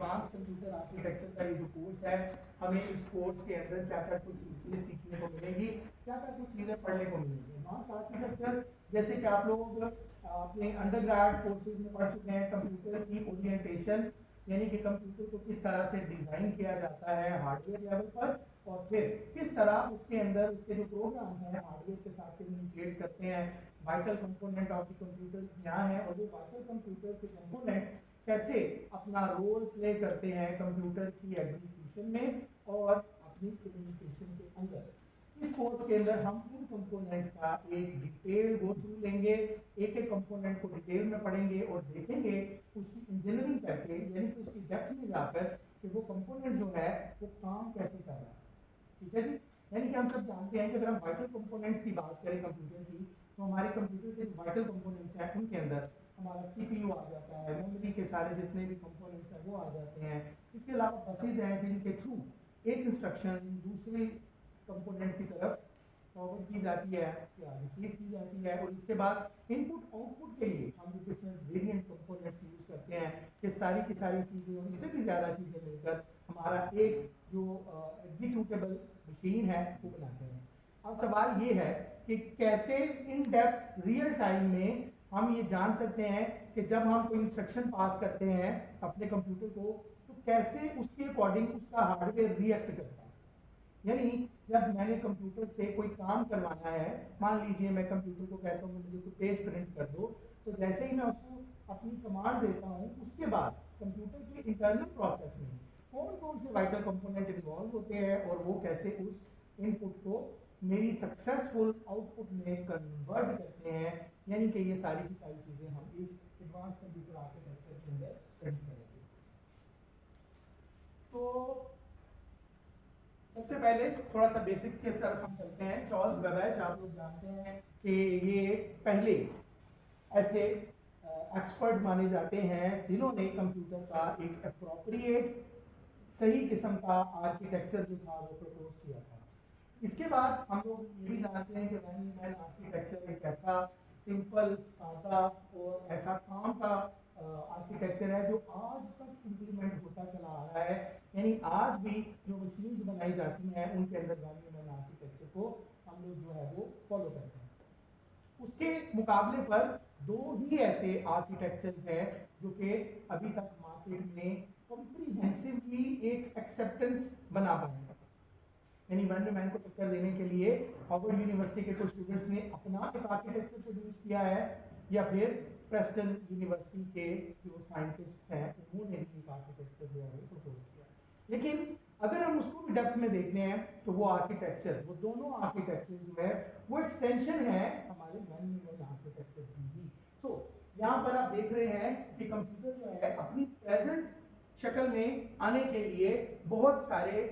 Advance computer architecture का ये जो कोर्स है, हमें इस कोर्स के अंदर क्या क्या कुछ चीज़ें सीखने को मिलेगी, क्या क्या कुछ चीज़ें पढ़ने को मिलेंगी। एडवांस आर्किटेक्चर जैसे कि आप लोग अपने अंडरग्रेड कोर्सेज में पढ़ चुके हैं, कंप्यूटर की ओरिएंटेशन यानी कि कंप्यूटर को किस तरह से डिज़ाइन किया जाता है हार्डवेयर लेवल पर, और फिर किस तरह उसके अंदर उसके जो प्रोग्राम हैं हार्डवेयर के साथ कम्युनिकेट करते हैं, vital component of the computer क्या है, और वो वाइटल कंप्यूटर के कंपोनेंट कैसे अपना रोल प्ले करते हैं कंप्यूटर की एग्जीक्यूशन में और अपनी कम्युनिकेशन के अंदर। इस कोर्स के अंदर हम इन कंपोनेंट्स का एक डिटेल गो थ्रू लेंगे, एक एक कंपोनेंट को डिटेल में पढ़ेंगे और देखेंगे उसकी इंजीनियरिंग करके, यानी कि उसकी डेप्थ में जाकर कि वो कंपोनेंट जो है वो काम कैसे कर रहा है। ठीक है जी। यानी कि हम सब जानते हैं कि अगर हम वाइटल कंपोनेंट्स की बात करें कंप्यूटर की, तो हमारे कंप्यूटर के वाइटल कंपोनेंट्स हैं उनके अंदर हमारा सीपीयू आ जाता है, मेमोरी के सारे जितने भी कंपोनेंट्स हैं वो आ जाते हैं। इसके अलावा बसेज हैं जिनके थ्रू एक इंस्ट्रक्शन दूसरे कंपोनेंट की तरफ फॉरवर्ड की जाती है या रिसीव की जाती है, और इसके बाद इनपुट आउटपुट के लिए हम जो डिफरेंट वेरिएंट कंपोनेंट्स यूज करते हैं, कि सारी की सारी चीज़ें और इससे भी ज़्यादा चीज़ें मिलकर हमारा एक जो एग्जीक्यूटेबल मशीन है वो बनाते हैं। अब सवाल ये है कि कैसे इन डेप्थ रियल टाइम में हम ये जान सकते हैं कि जब हम कोई इंस्ट्रक्शन पास करते हैं अपने कंप्यूटर को, तो कैसे उसके अकॉर्डिंग उसका हार्डवेयर रिएक्ट करता है। यानी जब मैंने कंप्यूटर से कोई काम करवाना है, मान लीजिए मैं कंप्यूटर को कहता हूँ मुझे कोई पेज प्रिंट कर दो, तो जैसे ही मैं उसको अपनी कमांड देता हूँ, उसके बाद कंप्यूटर के इंटरनल प्रोसेस में कौन कौन से वाइटल कंपोनेंट इन्वॉल्व होते हैं और वो कैसे उस इनपुट को मेरी सक्सेसफुल आउटपुट में कन्वर्ट करते हैं। यानी कि ये सारी की सारी चीज़ें हम इस एडवांस कंप्यूटर आर्किटेक्चर के अंदर स्टडी करेंगे। तो सबसे पहले थोड़ा सा बेसिक्स की तरफ हम चलते हैं। चार्ल्स बेबेज आप लोग जानते हैं कि ये पहले ऐसे एक्सपर्ट माने जाते हैं जिन्होंने कंप्यूटर का एक अप्रोप्रिएट सही किस्म का आर्किटेक्चर जो था वो प्रपोज किया था। इसके बाद हम लोग ये भी जानते हैं कि वैन न्यूमैन आर्किटेक्चर एक ऐसा सिंपल सादा और ऐसा काम का आर्किटेक्चर है जो आज तक इम्प्लीमेंट होता चला आ रहा है। यानी आज भी जो मशीन्स बनाई जाती हैं उनके अंदर वैन न्यूमैन आर्किटेक्चर को हम लोग जो है वो फॉलो करते हैं। उसके मुकाबले पर दो ही ऐसे आर्किटेक्चर हैं जो कि अभी तक मार्केट में कॉम्प्रिहेंसिवली एक एक्सेप्टेंस बना पाए। यानी वैन न्यूमैन को टक्कर देने के लिए हार्वर्ड यूनिवर्सिटी के कुछ स्टूडेंट्स ने अपना एक आर्किटेक्चर प्रोड्यूस किया है, या फिर प्रेस्टन यूनिवर्सिटी के जो साइंटिस्ट हैं उन्होंने भी एक आर्किटेक्चर जो है वो प्रपोज किया। लेकिन अगर हम उसको भी डेप्थ में देखते हैं तो वो आर्किटेक्चर, वो दोनों आर्किटेक्चर जो है वो एक्सटेंशन है हमारे वैन न्यूमैन आर्किटेक्चर की ही। तो यहाँ पर आप देख रहे हैं कि कंप्यूटर जो है अपनी प्रेजेंट शक्ल में आने के लिए बहुत सारे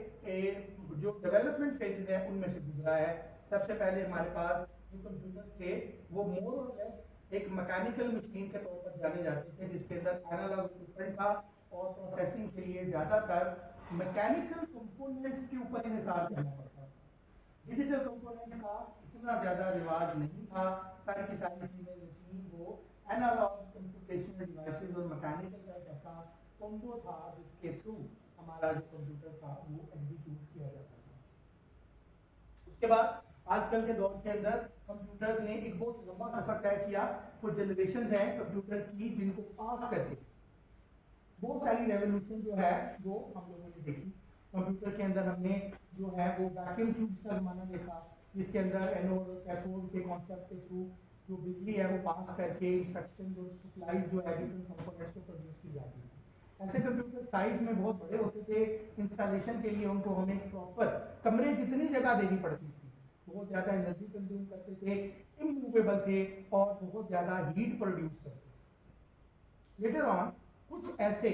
जो डेवलपमेंट फेजेस है उनमें से गुजरा है। सबसे पहले हमारे पास जो कंप्यूटर थे वो मोर और लेस एक मैकेनिकल मशीन के तौर पर जाने जाते थे, जिसके अंदर एनालॉग इक्विपमेंट था और प्रोसेसिंग के लिए ज़्यादातर मैकेनिकल कंपोनेंट्स के ऊपर इन्हिसार करना पड़ता था। डिजिटल कंपोनेंट्स का इतना ज़्यादा रिवाज नहीं था। सारी की सारी चीज़ें जो थी वो एनालॉग कंप्यूटेशनल डिवाइसेस और मैकेनिकल का एक ऐसा कॉम्बो था जिसके थ्रू हमारा जो कंप्यूटर था वो एग्जीक्यूट किया जाता था। उसके बाद आजकल के दौर के अंदर कंप्यूटर्स ने एक बहुत लंबा सफर तय किया। कुछ जनरेशन हैं कंप्यूटर्स की जिनको पास करके बहुत सारी रेवोल्यूशन जो है वो हम लोगों ने देखी। कंप्यूटर के अंदर हमने जो है वो वैक्यूम ट्यूब्स का जमाना देखा, जिसके अंदर एनोड और कैथोड के कॉन्सेप्ट के थ्रू जो बिजली है वो पास करके इंस्ट्रक्शन जो सप्लाई जो है डिफरेंट कंपोनेंट्स को प्रोड्यूस की जाती है। ऐसे कंप्यूटर साइज में बहुत बड़े होते थे, इंस्टॉलेशन के लिए उनको हमें प्रॉपर कमरे जितनी जगह देनी पड़ती थी, बहुत ज़्यादा एनर्जी कंज्यूम करते थे, इमूवेबल थे और बहुत ज़्यादा हीट प्रोड्यूस करते थे। लेटर ऑन कुछ ऐसे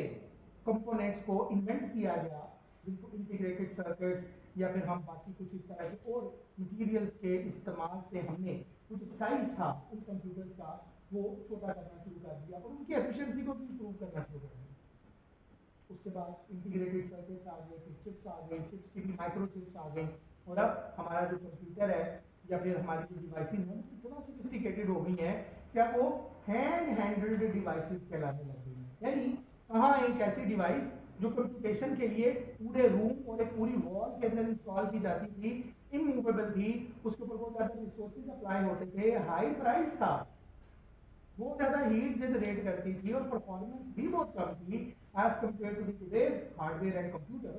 कंपोनेंट्स को इन्वेंट किया गया जिनको इंटीग्रेटेड सर्किट्स या फिर हम बाकी कुछ इस तरह के और मटीरियल्स के इस्तेमाल से हमने कुछ साइज था उन कंप्यूटर्स का वो छोटा करना शुरू कर दिया और उनकी एफिशिएंसी को भी इम्प्रूव करना शुरू कर दिया। उसके बाद इंटीग्रेटेड सर्किट्स आ गए, फिर चिप्स आ गए, चिप्स की भी माइक्रो चिप्स आ गए, और अब हमारा जो कंप्यूटर है या फिर हमारी जो डिवाइसेज हैं इतना सोफिस्टिकेटेड हो गई हैं कि वो हैंड हैंडल्ड डिवाइसेस कहलाने लग गई हैं। यानी कहाँ एक ऐसी डिवाइस जो कंप्यूटेशन के लिए पूरे रूम और एक पूरी वॉल के अंदर इंस्टॉल की जाती थी, इमूवेबल थी, उसके ऊपर बहुत ज़्यादा रिसोर्सेज अप्लाई होते थे, हाई प्राइस था, बहुत ज़्यादा हीट जनरेट करती थी और परफॉर्मेंस भी बहुत कम थी as compared to today's hardware and computer.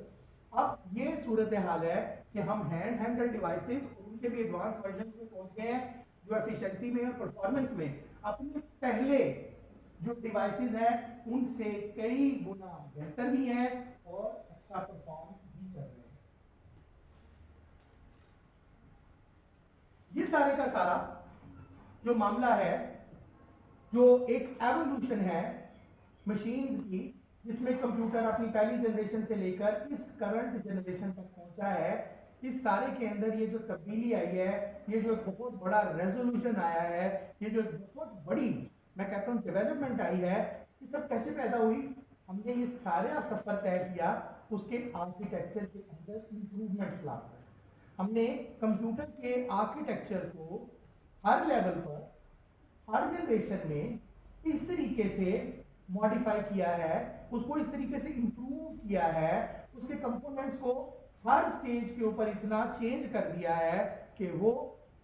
अब ये सूरत हाल है कि हम हैंडल डिवाइसेस और उनके भी एडवांस वर्जन में पहुंच गए हैं, जो एफिशिएंसी में और परफॉर्मेंस में अपने पहले जो डिवाइसेस हैं उनसे कई गुना बेहतर भी हैं और अच्छा परफॉर्म भी कर रहे हैं। ये सारे का सारा जो मामला है, जो एक एवोल्यूशन है मशीन्स की, जिसमें कंप्यूटर अपनी पहली जनरेशन से लेकर इस करंट जनरेशन तक पहुंचा है, इस सारे के अंदर ये जो तब्दीली आई है, ये जो बहुत बड़ा रेजोल्यूशन आया है, ये जो बहुत बड़ी मैं कहता हूँ डेवलपमेंट आई है, ये सब कैसे पैदा हुई? हमने ये सारा सफर तय किया उसके आर्किटेक्चर के अंदर इंप्रूवमेंट्स लाकर। हमने कंप्यूटर के आर्किटेक्चर को हर लेवल पर हर जनरेशन में इस तरीके से मॉडिफाई किया है, उसको इस तरीके से इंप्रूव किया है, उसके कंपोनेंट्स को हर स्टेज के ऊपर इतना चेंज कर दिया है कि वो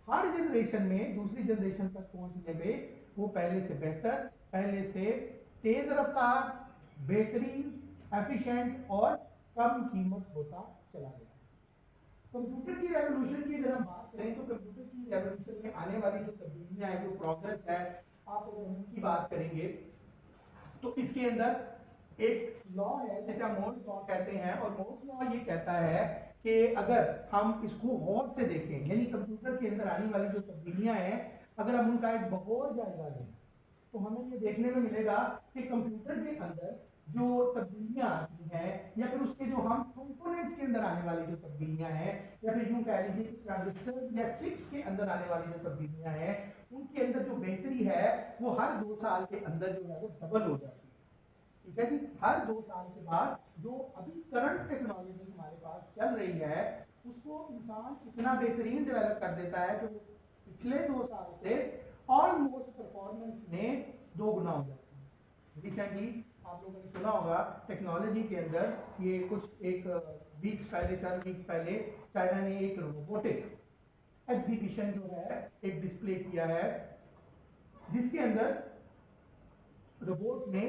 हर जनरेशन में दूसरी जनरेशन तक पहुंचने में वो पहले से बेहतर, पहले से तेज रफ्तार, बेहतरीन, एफिशिएंट और कम कीमत होता चला गया। कंप्यूटर की रेवोल्यूशन की अगर हम बात करें तो कंप्यूटर की रेवोल्यूशन में आने वाली जो तब्दीलियां हैं, जो प्रोग्रेस है, आप अगर उनकी बात करेंगे तो इसके अंदर एक लॉ है जिसे हम मोर्स लॉ कहते हैं, और मोर्स लॉ ये कहता है कि अगर हम इसको गौर से देखें, यानी कंप्यूटर के अंदर आने वाली जो तब्दीलियां हैं, अगर हम उनका एक बगौर जायजा लें तो हमें ये देखने में मिलेगा कि कंप्यूटर के अंदर जो तब्दीलियां आती हैं, या फिर उसके जो हम कंपोनेंट्स के अंदर आने वाली जो तब्दीलियां हैं, या फिर यूं कह लीजिए कि ट्रांजिस्टर या चिप्स के अंदर आने वाली जो तब्दीलियां हैं, उनके अंदर जो बेहतरी है वो हर 2 साल के अंदर जो है वो डबल हो जाती है। ठीक है जी, हर 2 साल के बाद जो अभी करंट टेक्नोलॉजी हमारे पास चल रही है उसको इंसान इतना बेहतरीन डेवलप कर देता है कि वो पिछले 2 साल से ऑलमोस्ट परफॉर्मेंस में 2 गुना हो जाती है। रिसेंटली आप लोगों ने सुना होगा टेक्नोलॉजी के अंदर, ये कुछ एक वीक्स पहले, 4 वीक्स पहले चाइना ने एक रोबोटिक एग्जीबिशन जो है एक डिस्प्ले किया है, जिसके अंदर रोबोट ने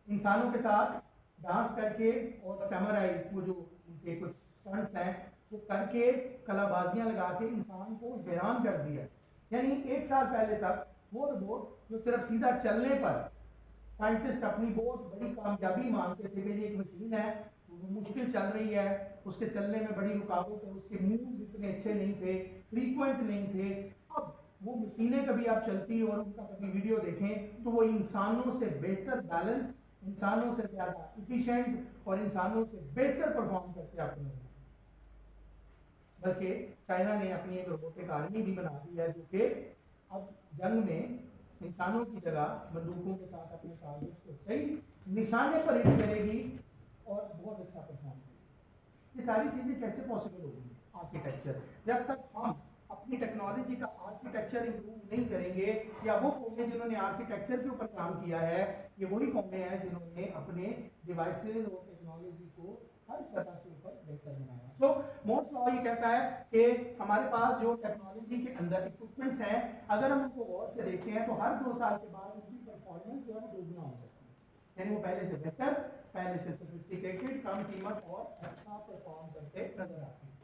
इंसानों के साथ डांस करके और सैमुराई वो जो उनके कुछ स्टंट्स हैं वो करके, कलाबाजियां लगा के इंसान को हैरान कर दिया। यानी 1 साल पहले तक वो रोबोट जो सिर्फ सीधा चलने पर साइंटिस्ट अपनी बहुत बड़ी कामयाबी मानते थे कि ये एक मशीन है, वो मुश्किल चल रही है, उसके चलने में बड़ी रुकावट है, उसके मूव्स इतने अच्छे नहीं थे, फ्रीक्वेंट नहीं थे। अब वो मशीनें कभी आप चलती और उनका कभी वीडियो देखें तो वो इंसानों से बेहतर बैलेंस, इंसानों से ज्यादा इफिशिएंट और इंसानों से बेहतर परफॉर्म करते आपको मिलेंगे। बल्कि चाइना ने अपनी एक रोबोटिक आर्मी भी बना दी है, जो कि अब जंग में इंसानों की जगह बंदूकों के साथ अपने टारगेट को सही निशाने पर हिट करेगी और बहुत अच्छा परफॉर्म करेगी। ये सारी चीजें कैसे पॉसिबल होगी? आर्किटेक्चर। जब तक हम अपनी टेक्नोलॉजी का आर्किटेक्चर इंप्रूव नहीं करेंगे, या वो कौमें जिन्होंने आर्किटेक्चर के ऊपर काम किया है, ये वही कौमें हैं जिन्होंने अपने डिवाइसेज और टेक्नोलॉजी को हर सतह के ऊपर बेहतर बनाया। तो मोर्स लॉ ये कहता है कि हमारे पास जो टेक्नोलॉजी के अंदर इक्विपमेंट्स हैं, अगर हम उनको गौर से देखते हैं तो हर 2 साल के बाद उनकी परफॉर्मेंस जो है वो दोगुना हो जाती है। यानी वो पहले से बेहतर, पहले से सोफिस्टिकेटेड, कम कीमत और अच्छा परफॉर्म करते नजर आती है।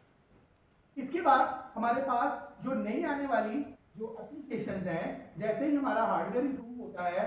इसके बाद हमारे पास जो नई आने वाली जो एप्लीकेशंस हैं, जैसे ही हमारा हार्डवेयर इंप्रूव होता है,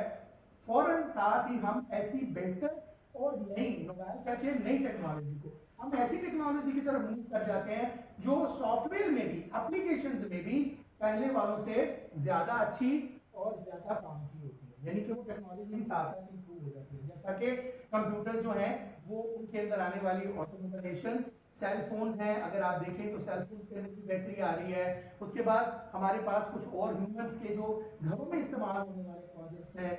फौरन साथ ही हम ऐसी बेहतर और नई कहते हैं नई टेक्नोलॉजी को, हम ऐसी टेक्नोलॉजी की तरफ मूव कर जाते हैं जो सॉफ्टवेयर में भी, एप्लीकेशंस में भी पहले वालों से ज्यादा अच्छी और ज्यादा काम की होती है। यानी कि वो टेक्नोलॉजी भी साथ साथ इंप्रूव हो जाती है। जैसा कि कंप्यूटर जो है वो उनके अंदर आने वाली ऑटोमेटाइजेशन, सेल फोन हैं, अगर आप देखें तो सेल फोन के अंदर भी बैटरी आ रही है। उसके बाद हमारे पास कुछ और ह्यूमंस के जो घरों में इस्तेमाल होने वाले प्रोजेक्ट्स हैं,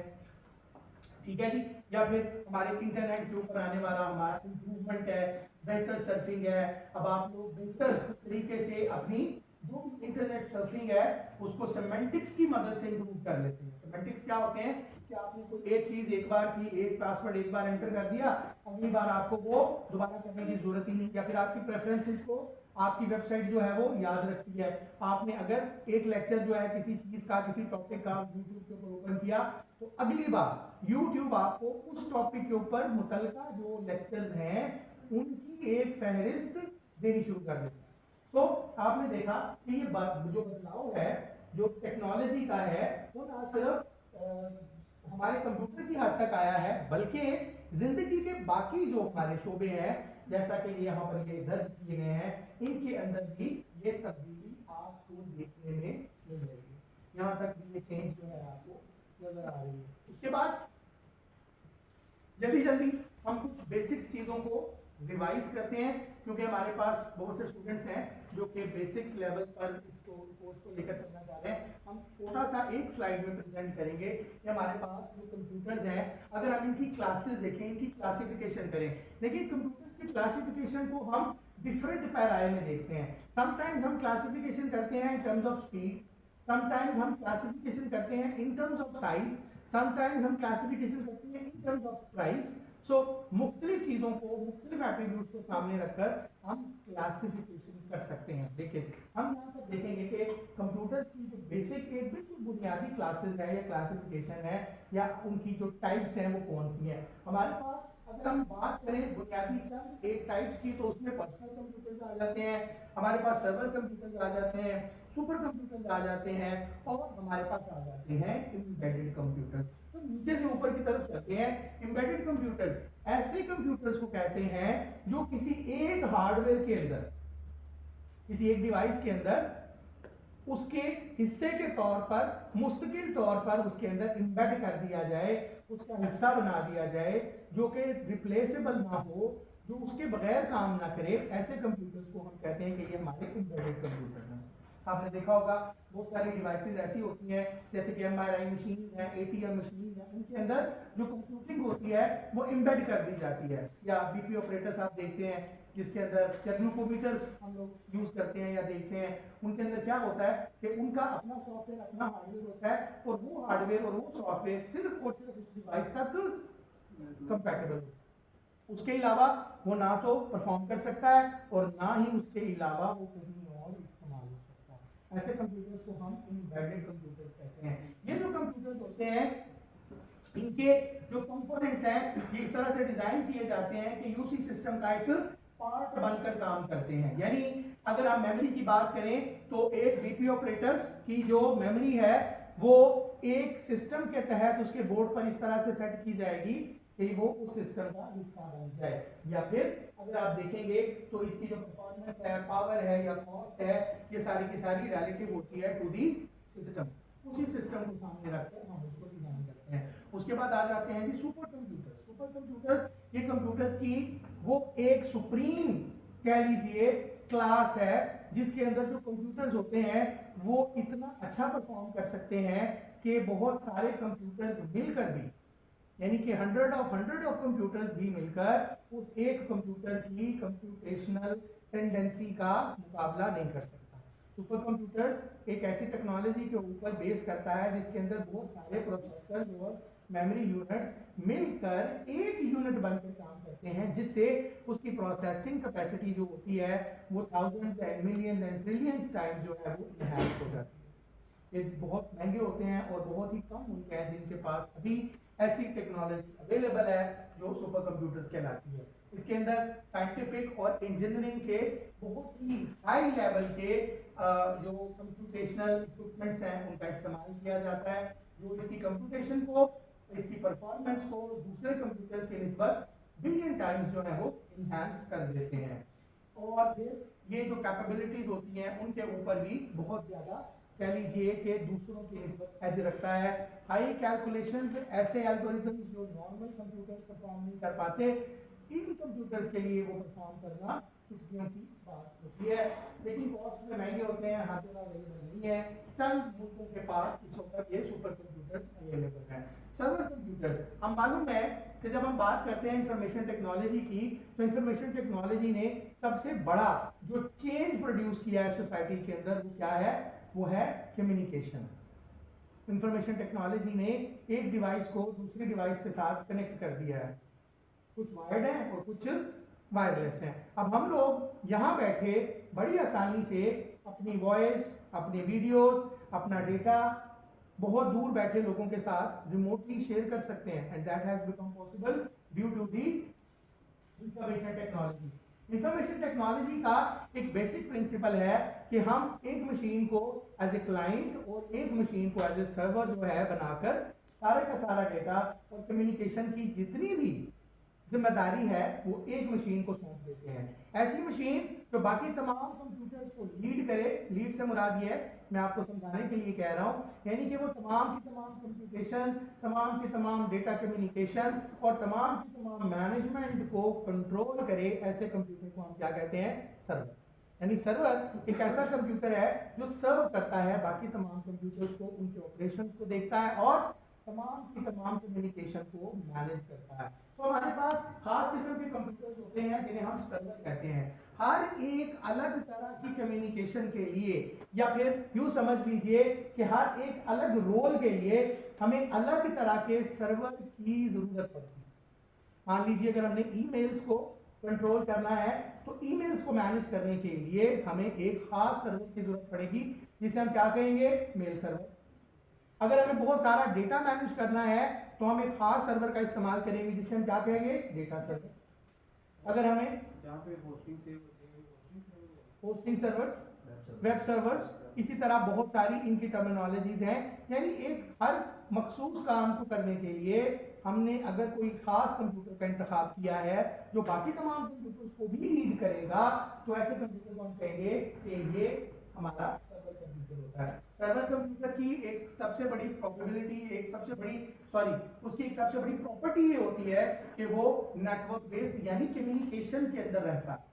ठीक है जी, या फिर हमारे इंटरनेट के ऊपर आने वाला हमारा इंप्रूवमेंट है, बेहतर सर्फिंग है। अब आप लोग बेहतर तरीके से अपनी जो इंटरनेट सर्फिंग है उसको सेमेंटिक्स की मदद से इंप्रूव कर लेते हैं। सेमेंटिक्स क्या होते हैं कि आपने कोई एक चीज एक बार की, एक पासवर्ड एक बार एंटर कर दिया, अगली बार आपको वो दोबारा करने की जरूरत ही नहीं, या फिर आपकी प्रेफरेंसेस को आपकी वेबसाइट जो है वो याद रखती है। आपने अगर एक लेक्चर जो है किसी चीज का, किसी टॉपिक का यूट्यूब के ऊपर ओपन किया, तो अगली बार यूट्यूब आपको उस टॉपिक के ऊपर मुतलका जो लेक्चर्स हैं उनकी एक फहरिस्त देनी शुरू कर देता है। तो आपने देखा कि ये जो बदलाव है जो टेक्नोलॉजी का है, वो ना सिर्फ हमारे कंप्यूटर की हद तक आया है, बल्कि जिंदगी के बाकी जो हमारे शोबे हैं, जैसा कि यहाँ पर ये दर्ज किए गए हैं, इनके अंदर भी ये तब्दीली आपको देखने में मिल जाएगी। यहाँ तक भी ये चेंज जो है आपको नजर आ रही है। उसके बाद जल्दी जल्दी हम कुछ बेसिक्स चीजों को रिवाइज करते हैं, क्योंकि हमारे पास बहुत से स्टूडेंट्स हैं जो कि बेसिक्स लेवल पर इसको कोर्स को लेकर चलना चाह रहे हैं। हम छोटा सा एक स्लाइड में प्रेजेंट करेंगे कि हमारे पास जो कंप्यूटर्स हैं, अगर हम इनकी क्लासेस देखें, इनकी क्लासिफिकेशन करें। देखिए, कंप्यूटर्स की क्लासिफिकेशन को हम डिफरेंट पैराए में देखते हैं। समटाइम्स हम क्लासिफिकेशन करते हैं in terms of speed, sometimes हम क्लासिफिकेशन करते हैं in terms of size, sometimes हम क्लासिफिकेशन करते हैं इन टर्म्स ऑफ प्राइस। सो मुख्तलिफ चीजों को, मुख्तलिफ एट्रीब्यूट्स को सामने रखकर हम क्लासिफिकेशन कर सकते हैं। देखिए, हम यहाँ पर देखेंगे कि कंप्यूटर्स की जो बेसिक एक बिल्कुल बुनियादी क्लासेस है या क्लासिफिकेशन है या उनकी जो टाइप्स हैं वो कौन सी हैं। हमारे पास अगर हम बात करें बुनियादी चंद एक टाइप्स की, तो उसमें पर्सनल कंप्यूटर्स आ जाते हैं, हमारे पास सर्वर कंप्यूटर्स आ जाते हैं, सुपर कंप्यूटर्स आ जाते हैं, और हमारे पास आ जाते हैं एम्बेडेड कंप्यूटर्स। तो नीचे से ऊपर की तरफ चलते हैं। एम्बेडेड कंप्यूटर्स ऐसे कंप्यूटर्स को कहते हैं जो किसी एक हार्डवेयर के अंदर, किसी एक डिवाइस के अंदर उसके हिस्से के तौर पर, मुस्तकिल तौर पर उसके अंदर एम्बेड कर दिया जाए, उसका हिस्सा बना दिया जाए, जो कि रिप्लेसेबल ना हो, जो उसके बगैर काम ना करे। ऐसे कंप्यूटर्स को हम कहते हैं कि ये हमारे एम्बेडेड कंप्यूटर हैं। आपने देखा होगा बहुत सारी डिवाइसेस ऐसी होती हैं, जैसे कि MRI मशीन है, ATM मशीन है, उनके अंदर जो कंप्यूटिंग होती है वो एम्बेड कर दी जाती है। या BP ऑपरेटर्स आप देखते हैं जिसके अंदर, या ग्लूकोमीटर्स हम लोग यूज करते हैं या देखते हैं, उनके अंदर क्या होता है कि उनका अपना सॉफ्टवेयर, अपना हार्डवेयर होता है, और वो हार्डवेयर और वो सॉफ्टवेयर सिर्फ और सिर्फ उस डिवाइस तक कंपैटिबल होता है। उसके अलावा वो ना तो परफॉर्म कर सकता है और ना ही उसके अलावा वो कहीं और इस्तेमाल हो सकता है। ऐसे कंप्यूटर्स को हम एम्बेडेड कंप्यूटर्स कहते हैं। ये जो कंप्यूटर्स होते हैं, इनके जो कंपोनेंट्स हैं ये इस तरह से डिजाइन किए जाते हैं कि यूसी सिस्टम का एक पार्ट बनकर काम करते हैं। यानी अगर हम मेमोरी की बात करें तो एक बीपी ऑपरेटर्स की जो मेमोरी है वो एक सिस्टम के तहत उसके बोर्ड पर इस तरह से सेट की जाएगी कि वो उस सिस्टम का हिस्सा बन जाए। या फिर अगर आप देखेंगे तो इसकी जो परफॉर्मेंस है, पावर है या कॉस्ट है, ये सारी की सारी रिलेटिव होती है टू दी सिस्टम। उसी सिस्टम को सामने रखकर हम उसको डिजाइन करते हैं। उसके बाद आ जाते हैं जी सुपर कंप्यूटर। सुपर कंप्यूटर ये कंप्यूटर की वो एक सुप्रीम कह लीजिए क्लास है, जिसके अंदर जो कंप्यूटर्स होते हैं वो इतना अच्छा परफॉर्म कर सकते हैं कि बहुत सारे कंप्यूटर्स मिलकर भी, यानी कि हंड्रेड ऑफ कंप्यूटर्स भी मिलकर उस एक कंप्यूटर की कंप्यूटेशनल टेंडेंसी का मुकाबला नहीं कर सकता। सुपर कंप्यूटर्स एक ऐसी टेक्नोलॉजी के ऊपर बेस करता है जिसके अंदर बहुत सारे प्रोसेसर और मेमोरी यूनिट्स मिलकर एक यूनिट बनकर काम करते हैं, जिससे उसकी प्रोसेसिंग कैपेसिटी जो होती है वो thousands and millions and trillions times जो है वो इनहैंस हो जाती है। ये बहुत महंगे होते हैं और बहुत ही कम उनके हैं जिनके पास अभी ऐसी टेक्नोलॉजी अवेलेबल है जो सुपर कंप्यूटर्स कहलाती है। इसके अंदर साइंटिफिक और इंजीनियरिंग के बहुत ही हाई लेवल के जो कंप्यूटेशनल इक्विपमेंट्स हैं उनका इस्तेमाल किया जाता है, जो इसकी कंप्यूटेशन को, इसकी परफॉर्मेंस को दूसरे कंप्यूटर्स के निस्बत बिलियन टाइम्स जो है वो इनहैंस कर देते हैं। और फिर ये जो कैपेबिलिटीज होती हैं उनके ऊपर भी बहुत ज्यादा कह लीजिए कि दूसरों की निस्बत एज रखता है। हाई कैलकुलेशन, ऐसे एल्गोरिथम्स जो नॉर्मल कंप्यूटर परफॉर्म नहीं कर पाते, इन कंप्यूटर्स के लिए वो परफॉर्म करना चुटकियों की बात होती है, लेकिन कॉस्ट में महंगे होते हैं, हर जगह अवेलेबल नहीं है। चंद मुल्कों के पास इस वक्त ये सुपर कंप्यूटर अवेलेबल है। सर्वर कंप्यूटर, हम मालूम है कि जब हम बात करते हैं इंफॉर्मेशन टेक्नोलॉजी की, तो इंफॉर्मेशन टेक्नोलॉजी ने सबसे बड़ा जो चेंज प्रोड्यूस किया है सोसाइटी के अंदर वो क्या है, वो है कम्युनिकेशन। इंफॉर्मेशन टेक्नोलॉजी ने एक डिवाइस को दूसरी डिवाइस के साथ कनेक्ट कर दिया है, कुछ वायर्ड है और कुछ वायरलेस है। अब हम लोग यहाँ बैठे बड़ी आसानी से अपनी वॉइस, अपनी वीडियोस, अपना डेटा बहुत दूर बैठे लोगों के साथ रिमोटली शेयर कर सकते हैं, and that has become possible due to the information technology. Information technology का एक बेसिक प्रिंसिपल है कि हम एक मशीन को एज ए क्लाइंट और एक मशीन को एज ए सर्वर जो है बनाकर सारे का सारा डेटा और कम्युनिकेशन की जितनी भी जिम्मेदारी है वो एक मशीन को सौंप देते हैं। ऐसी मशीन जो बाकी तमाम कंप्यूटर्स को लीड करे, लीड से मुराद ये है, मैं आपको समझाने के लिए कह रहा हूँ, यानी कि वो तमाम की तमाम कंप्यूटेशन, तमाम की तमाम डेटा कम्युनिकेशन और तमाम की तमाम मैनेजमेंट को कंट्रोल करे। ऐसे कंप्यूटर को हम क्या कहते हैं? सर्वर। यानी सर्वर एक ऐसा कंप्यूटर है जो सर्व करता है बाकी तमाम कंप्यूटर्स को, उनके ऑपरेशंस को देखता है और तमाम की तमाम कम्युनिकेशन को मैनेज करता है। तो हमारे पास खास किस्म के कंप्यूटर्स होते हैं जिन्हें हम सर्वर कहते हैं। हर एक अलग तरह की कम्युनिकेशन के लिए, या फिर यूं समझ लीजिए कि हर एक अलग रोल के लिए हमें अलग तरह के सर्वर की जरूरत पड़ती है। मान लीजिए अगर हमने ईमेल्स को कंट्रोल करना है तो ईमेल्स को मैनेज करने के लिए हमें एक खास सर्वर की जरूरत पड़ेगी जिसे हम क्या कहेंगे? Mail server. अगर हमें बहुत सारा डेटा मैनेज करना है तो हम एक खास सर्वर का इस्तेमाल करेंगे जिसे हम क्या कहेंगे? Data server. अगर हमें होस्टिंग सर्वर्स, वेब सर्वर्स, इसी तरह बहुत सारी इनकी टर्मिनोलॉजीज हैं। यानी एक हर मखसूस काम को करने के लिए हमने अगर कोई खास कंप्यूटर का इंतखाब किया है जो बाकी तमाम कंप्यूटर्स को भी लीड करेगा, तो ऐसे कंप्यूटर को हम कहेंगे कि ये हमारा सर्वर कंप्यूटर होता है। सर्वर कंप्यूटर की एक सबसे बड़ी प्रोबेबिलिटी, उसकी एक सबसे बड़ी प्रॉपर्टी ये होती है कि वो नेटवर्क बेस्ड यानी कम्युनिकेशन के अंदर रहता है।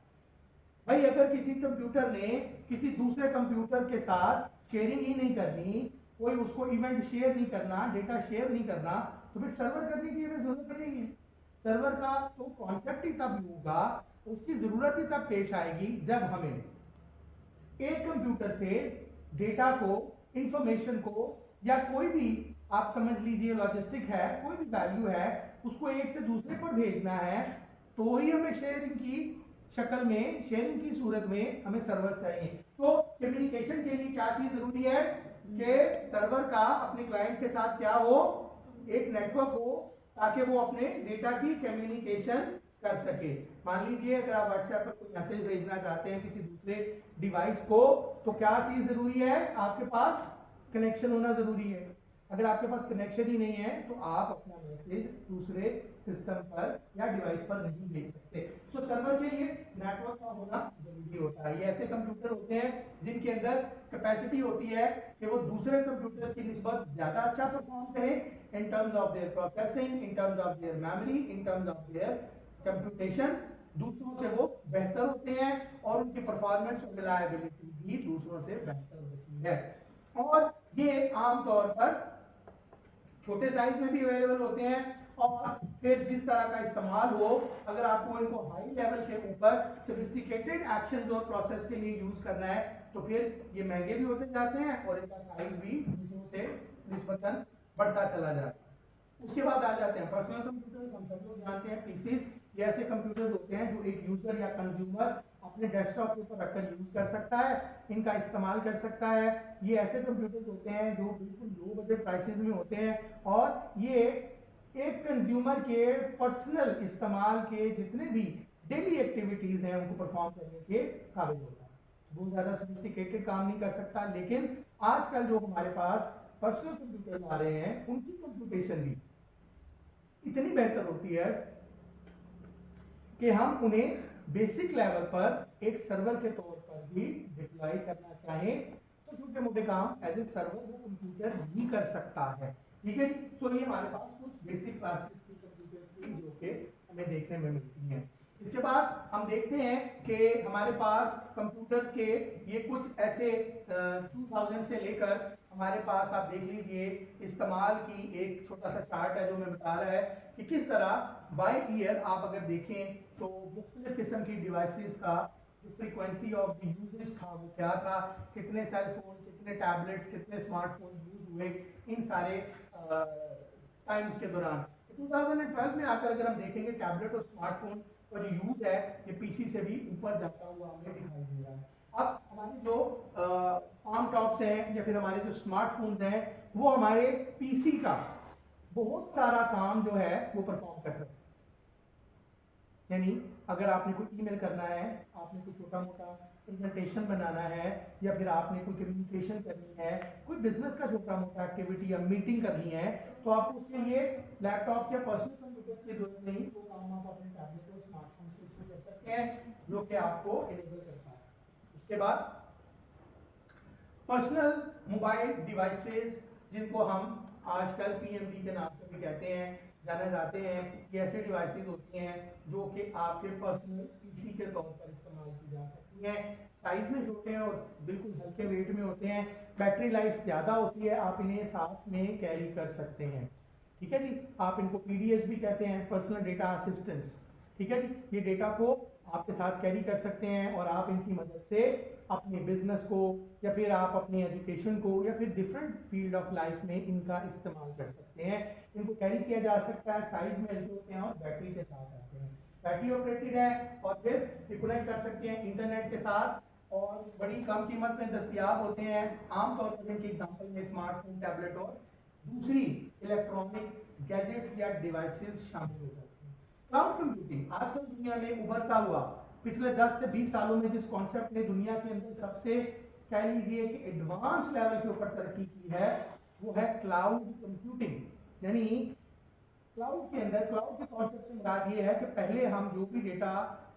भाई अगर किसी कंप्यूटर ने किसी दूसरे कंप्यूटर के साथ शेयरिंग ही नहीं करनी, कोई उसको इवेंट शेयर नहीं करना, डेटा शेयर नहीं करना, तो फिर सर्वर करने की हमें जरूरत नहीं है। सर्वर का तो कॉन्सेप्ट ही तब होगा, उसकी जरूरत ही तब पेश आएगी जब हमें एक कंप्यूटर से डेटा को, इंफॉर्मेशन को, या कोई भी आप समझ लीजिए लॉजिस्टिक है, कोई भी वैल्यू है, उसको एक से दूसरे पर भेजना है, तो ही हमें शेयरिंग की शक्ल में, शेयरिंग की सूरत में हमें सर्वर चाहिए। तो कम्युनिकेशन के लिए क्या चीज जरूरी है कि सर्वर का अपने क्लाइंट के साथ क्या हो? एक नेटवर्क हो, ताकि वो अपने डेटा की कम्युनिकेशन कर सके। मान लीजिए अगर आप व्हाट्सएप पर कोई मैसेज भेजना चाहते हैं किसी दूसरे डिवाइस को, तो क्या चीज जरूरी है? आपके पास कनेक्शन होना जरूरी है। अगर आपके पास कनेक्शन ही नहीं है तो आप अपना मैसेज दूसरे सिस्टम पर या डिवाइस पर नहीं भेज सकते। तो सर्वर के लिए नेटवर्क का होना जरूरी होता है। ये ऐसे कंप्यूटर होते हैं जिनके अंदर कैपेसिटी होती है कि वो दूसरे कंप्यूटर्स की निस्बत ज्यादा अच्छा परफॉर्म करें in terms of their processing, in terms of their memory, in terms of their computation. दूसरों से वो बेहतर होते हैं और उनकी परफॉर्मेंस और रिलायबिलिटी भी दूसरों से बेहतर होती है। और ये आमतौर पर छोटे साइज में भी अवेलेबल होते हैं, और फिर जिस तरह का इस्तेमाल हो, अगर आपको इनको हाई लेवल के ऊपर सोफिस्टिकेटेड एक्शंस और प्रोसेस के लिए यूज करना है तो फिर ये महंगे भी होते जाते हैं और इनका साइज भी दूसरों से निस्बतन बढ़ता चला जाता है। उसके बाद आ जाते हैं पर्सनल कंप्यूटर्स। हम सब लोग जानते हैं पीसीज। ये ऐसे कंप्यूटर्स होते हैं जो एक यूजर या कंज्यूमर अपने डेस्कटॉप के ऊपर रखकर यूज कर सकता है, इनका इस्तेमाल कर सकता है। ये ऐसे कंप्यूटर्स होते हैं जो बिल्कुल लो बजट प्राइसेस में होते हैं, और ये एक कंज्यूमर के पर्सनल इस्तेमाल के जितने भी डेली एक्टिविटीज हैं उनको परफॉर्म करने के काबिल होता है। बहुत ज्यादा सोफिस्टिकेटेड काम नहीं कर सकता, लेकिन आजकल जो हमारे पास पर्सनल कंप्यूटर आ रहे हैं उनकी कंप्यूटेशन भी इतनी बेहतर होती है कि हम उन्हें बेसिक लेवल पर एक सर्वर के तौर पर भी डिप्लॉय करना चाहें तो छोटे मोटे काम एज ए सर्वर वो कंप्यूटर भी कर सकता है। ठीक है, तो ये हमारे पास कुछ बेसिक क्लासेस की कंप्यूटर की जो कि हमें देखने में मिलती हैं। इसके बाद हम देखते हैं कि हमारे पास कंप्यूटर्स के ये कुछ ऐसे 2000 से लेकर हमारे पास आप देख लीजिए इस्तेमाल की एक छोटा सा चार्ट है जो मैं बता रहा है कि किस तरह बाय ईयर आप अगर देखें तो मुख्तलिफ किस्म की डिवाइसेस का जो फ्रीक्वेंसी ऑफ यूजेज था वो क्या था, कितने सेल फोन, कितने टैबलेट्स, कितने स्मार्टफोन यूज हुए इन सारे टाइम्स के दौरान। 2012 में आकर अगर हम देखेंगे टैबलेट और स्मार्टफोन का जो यूज है ये पीसी से भी ऊपर जाता हुआ हमें दिखाई दे रहा है। अब हमारे जो आर्म टॉप्स हैं या फिर हमारे जो स्मार्टफोन्स हैं वो हमारे पीसी का बहुत सारा काम जो है वो परफॉर्म कर सकते हैं। यानी अगर आपने कोई ईमेल करना है, आपने कोई छोटा मोटा प्रेजेंटेशन बनाना है, या फिर आपने कोई कम्युनिकेशन करनी है, कोई बिजनेस का छोटा मोटा एक्टिविटी या मीटिंग करनी है, तो आपको उसके लिए लैपटॉप या पर्सनल कंप्यूटर की जरूरत नहीं, वो काम आप अपने टैबलेट और स्मार्टफोन से शुरू कर सकते हैं, जो कि आपको इनेबल करता है। उसके बाद पर्सनल मोबाइल डिवाइसेस, जिनको हम आजकल पीएमडी के नाम से भी कहते हैं, जाना जाते हैं, ये ऐसे डिवाइसेस होती हैं जो कि आपके पर्सनल पीसी के तौर पर इस्तेमाल की जा सकती हैं। साइज में छोटे हैं और बिल्कुल हल्के वेट में होते हैं, बैटरी लाइफ ज़्यादा होती है, आप इन्हें साथ में कैरी कर सकते हैं। ठीक है जी, आप इनको पीडीएस भी कहते हैं, पर्सनल डेटा असिस्टेंस। ठीक है जी, ये डेटा को आपके साथ कैरी कर सकते हैं और आप इनकी मदद से अपने बिजनेस को या फिर आप अपनी एजुकेशन को या फिर डिफरेंट फील्ड ऑफ लाइफ में इनका इस्तेमाल कर सकते हैं। इनको कैरी किया जा सकता है, साइज में हल्के होते हैं और बैटरी के साथ आते हैं, बैटरी ऑपरेटेड है, और फिर कनेक्ट कर सकते हैं इंटरनेट के साथ, और बड़ी कम कीमत में दस्तयाब होते हैं। आमतौर पर इनके एग्जाम्पल में स्मार्टफोन, टैबलेट और दूसरी इलेक्ट्रॉनिक गैजेट्स या डिवाइसेस शामिल हो जाते हैं। क्लाउड कंप्यूटिंग आजकल दुनिया में उभरता हुआ पिछले 10 से 20 सालों में जिस कॉन्सेप्ट ने दुनिया के अंदर सबसे कह लीजिए कि एडवांस लेवल के ऊपर तरक्की की है, वो है क्लाउड कंप्यूटिंग। यानी क्लाउड के अंदर, क्लाउड के कॉन्सेप्ट से मुराद ये है कि पहले हम जो भी डेटा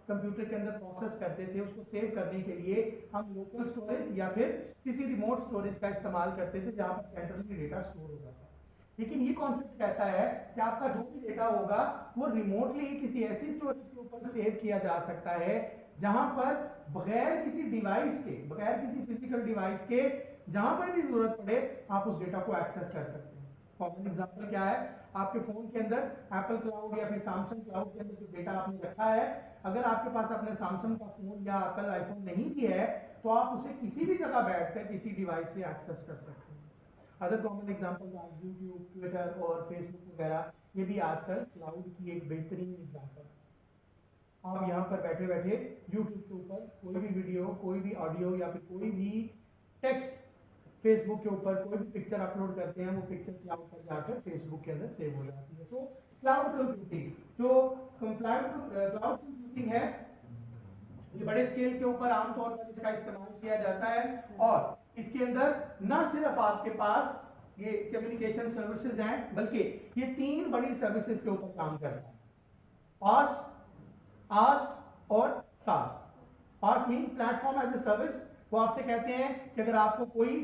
कंप्यूटर के अंदर प्रोसेस करते थे उसको सेव करने के लिए हम लोकल स्टोरेज या फिर किसी रिमोट स्टोरेज का इस्तेमाल करते थे जहां पर सेंट्रली डेटा स्टोर होता था। लेकिन ये कॉन्सेप्ट कहता है कि आपका जो भी डेटा होगा वो रिमोटली किसी ऐसी स्टोरेज के ऊपर सेव किया जा सकता है जहां पर बगैर किसी डिवाइस के, बगैर किसी फिजिकल डिवाइस के, जहां पर भी जरूरत पड़े आप उस डेटा को एक्सेस कर सकते हैं। कॉमन एग्जांपल क्या है, आपके फोन के अंदर एप्पल क्लाउड या फिर सैमसंग क्लाउड के अंदर जो डेटा आपने रखा है, अगर आपके पास अपने सैमसंग का फोन या एप्पल आईफोन नहीं भी है तो आप उसे किसी भी जगह बैठकर किसी डिवाइस से एक्सेस कर सकते हैं। Other common example YouTube, Twitter और फेसबुक वगैरह, ये भी आजकल क्लाउड की एक बेहतरीन एग्जांपल है। आप यहाँ पर बैठे बैठे यूट्यूब के ऊपर कोई भी वीडियो, कोई भी ऑडियो या फिर कोई भी टेक्स्ट, फेसबुक के ऊपर कोई भी पिक्चर अपलोड करते हैं, वो पिक्चर क्लाउड पर जाकर फेसबुक के अंदर सेव हो जाती है। तो क्लाउड कंप्यूटिंग, जो क्लाउड कंप्यूटिंग है, ये बड़े स्केल के ऊपर आमतौर पर इसका इस्तेमाल किया जाता है, और इसके अंदर न सिर्फ आपके पास ये कम्युनिकेशन सर्विसेज हैं, बल्कि ये 3 बड़ी सर्विसेज के ऊपर काम करता है, पास, आस और SaaS. PaaS mean platform as a service. वो आपसे कहते हैं कि अगर आपको कोई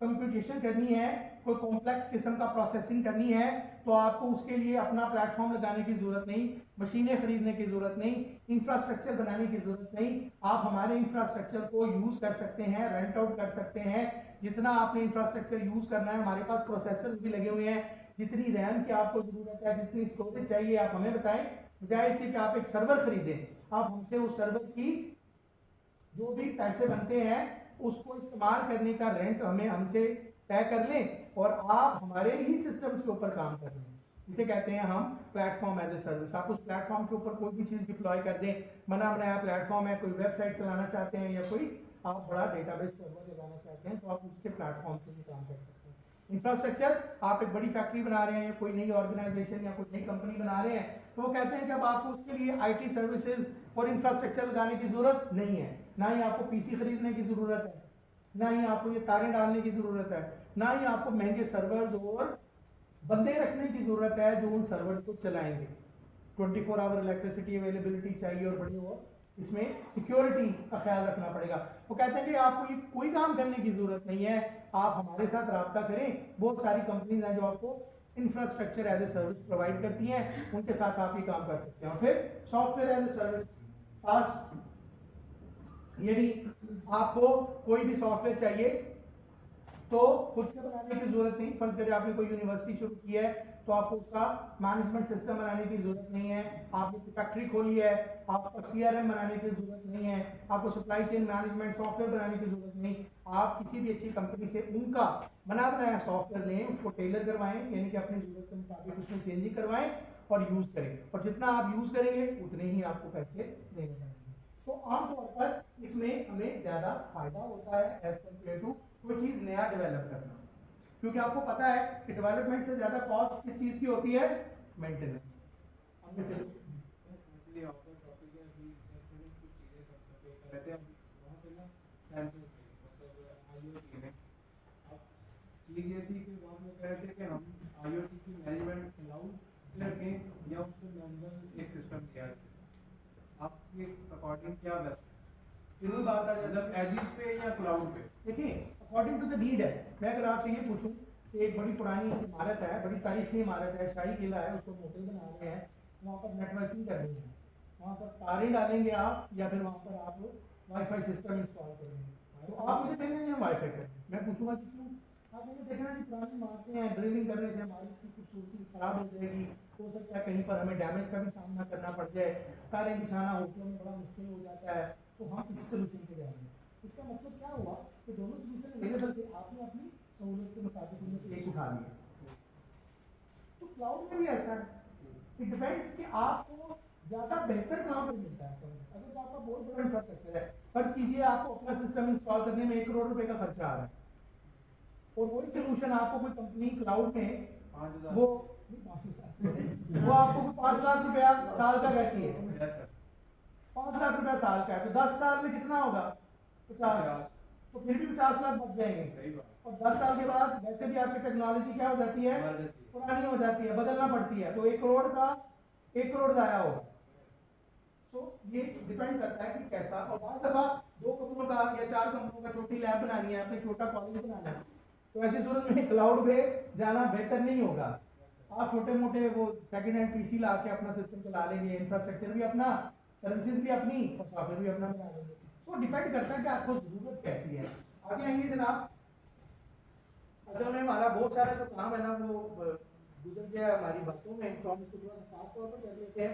कंप्यूटेशन करनी है, कोई कॉम्प्लेक्स किस्म का प्रोसेसिंग करनी है, तो आपको उसके लिए अपना प्लेटफॉर्म लगाने की जरूरत नहीं, मशीनें खरीदने की जरूरत नहीं, इंफ्रास्ट्रक्चर बनाने की जरूरत नहीं। आप हमारे इंफ्रास्ट्रक्चर को यूज कर सकते हैं, रेंट आउट कर सकते हैं। जितना आपने इंफ्रास्ट्रक्चर यूज करना है, हमारे पास प्रोसेसर भी लगे हुए हैं, जितनी रैम की आपको जरूरत है, जितनी स्टोरेज चाहिए आप हमें बताएं, बजाय इससे कि आप एक सर्वर खरीदें, आप हमसे उस सर्वर की जो भी पैसे बनते हैं उसको इस्तेमाल करने का रेंट हमें हमसे तय कर लें और आप हमारे ही सिस्टम्स के ऊपर काम कर लें। इसे कहते हैं हम प्लेटफॉर्म एज ए सर्विस। आप उस प्लेटफॉर्म के ऊपर कोई भी चीज़ डिप्लॉय कर दें, बना बनाया प्लेटफॉर्म है, कोई वेबसाइट चलाना चाहते हैं या कोई आप बड़ा डेटाबेस सर्वर लगाना चाहते हैं, तो आप उसके प्लेटफॉर्म से भी काम कर सकते हैं। इंफ्रास्ट्रक्चर, आप एक बड़ी फैक्ट्री बना रहे हैं, कोई नई ऑर्गेनाइजेशन या कोई नई कंपनी बना रहे हैं, तो वो कहते हैं कि अब आपको उसके लिए आईटी सर्विसेज और इंफ्रास्ट्रक्चर लगाने की जरूरत नहीं है, ना ही आपको पीसी खरीदने की जरूरत है, ना ही आपको ये तारें डालने की जरूरत है, ना ही आपको महंगे सर्वर्स और बंदे रखने की जरूरत है जो उन सर्वर को चलाएंगे। 24 आवर इलेक्ट्रिसिटी अवेलेबिलिटी चाहिए और बड़ी और इसमें सिक्योरिटी का ख्याल रखना पड़ेगा। वो कहते हैं कि आपको ये कोई काम करने की जरूरत नहीं है, आप हमारे साथ रब्ता करें। बहुत सारी कंपनीज हैं जो आपको infrastructure as a service provide करती हैं, उनके साथ आप ये काम कर सकते हैं। और फिर सॉफ्टवेयर एज ए सर्विस, यदि आपको कोई भी सॉफ्टवेयर चाहिए तो खुद से बनाने की जरूरत नहीं। फर्ज करिए आपने कोई यूनिवर्सिटी शुरू की है तो आपको उसका मैनेजमेंट सिस्टम बनाने की जरूरत नहीं है। आपने फैक्ट्री खोली है, आपको सीआरएम बनाने की जरूरत नहीं है, आपको सप्लाई चेन मैनेजमेंट सॉफ्टवेयर बनाने की जरूरत नहीं। आप किसी भी अच्छी कंपनी से उनका बना बनाया सॉफ्टवेयर लें, उसको टेलर करवाएं, यानी कि अपनी जरूरत के मुताबिक उसमें चेंजिंग करवाएं और यूज करें, और जितना आप यूज करेंगे उतने ही आपको पैसे देने पड़ेंगे। तो आमतौर पर इसमें हमें ज्यादा फायदा होता है एज कम्पेयर टू कोई चीज नया डेवलप करना, क्योंकि आपको पता है कि डेवलपमेंट से ज्यादा कॉस्ट किस चीज की होती है, मेंटेनेंस। हमने से इसलिए आपका टॉपिक है अभी सेंसर कुछ चीजें कहते हैं वहाँ पे ना सेंसर मतलब आईओटी में अब चीज ये थी कि वहाँ में कह रहे थे कि हम आईओटी की मैनेजमेंट क्लाउड रखें या उसको मैनुअल एक सिस्टम दिया जाए, आपके अकॉर्डिंग क्या बेस्ट जरूर बात है, मतलब एजिस पे या क्लाउड पे? देखिए अकॉर्डिंग टू द नीड है। मैं अगर आपसे ये पूछूं कि एक बड़ी पुरानी इमारत है, बड़ी तारीखी इमारत है, शाही किला है, उसको होटल बना रहे हैं, वहाँ पर नेटवर्किंग करनी है, वहाँ पर तारें डालेंगे आप या फिर वहाँ पर आप वाईफाई सिस्टम इंस्टॉल करेंगे, तो आप मुझे कहेंगे हम वाईफाई करें, मैं पूछूंगा कि क्यों? आप मुझे देखना कि पुरानी इमारतें हैं, ड्रिलिंग करने से हमारी की खूबसूरती खराब हो जाएगी, हो सकता है कहीं पर हमें डैमेज का भी सामना करना पड़ जाए, तारें बिछाना होटलों में बड़ा मुश्किल हो जाता है, तो हम इस सोल्यूशन पे जाएंगे। इसका मतलब क्या हुआ कि दोनों सोल्यूशन अवेलेबल थे, आपने अपनी सहूलत के मुताबिक उनमें से एक उठा लिया। तो क्लाउड में भी ऐसा है, इट डिपेंड्स कि आपको ज्यादा बेहतर कहाँ पे मिलता है। अगर तो आपका बहुत बड़ा इंफ्रास्ट्रक्चर है, फर्ज कीजिए आपको अपना सिस्टम इंस्टॉल करने में 1 करोड़ रुपए का खर्चा आ रहा है, और वही सोल्यूशन आपको कोई कंपनी क्लाउड में वो वो आपको 5 लाख रुपया साल का कहती है, 5 लाख रुपया साल का है, तो 10 साल में कितना होगा, 50, तो फिर भी 50 लाख बच जाएंगे। और 10 साल के बाद वैसे भी आपकी टेक्नोलॉजी क्या हो जाती है, पुरानी हो जाती है, बदलना पड़ती है, तो 1 करोड़ का 1 करोड़ जाया होगा। तो ये डिपेंड करता है कि कैसा, और बहुत दफा 2 कमरों का या 4 कमरों का छोटी लैब बनानी है, आपने छोटा कॉलेज बनाना है, तो ऐसी सूरत में क्लाउड पे जाना बेहतर नहीं होगा। आप छोटे मोटे वो सेकंड हैंड पीसी ला के अपना सिस्टम चला लेंगे, इंफ्रास्ट्रक्चर भी अपना, सर्विसेज भी अपनी और सॉफ्टवेयर भी अपना बना लेंगे। तो डिपेंड करता है कि आपको जरूरत कैसी है। आगे आएंगे जनाब। असल में हमारा बहुत सारा जो काम है ना वो गुजर गया हमारी बातों में, तो हम इसको थोड़ा सा खास तौर पर कर लेते हैं।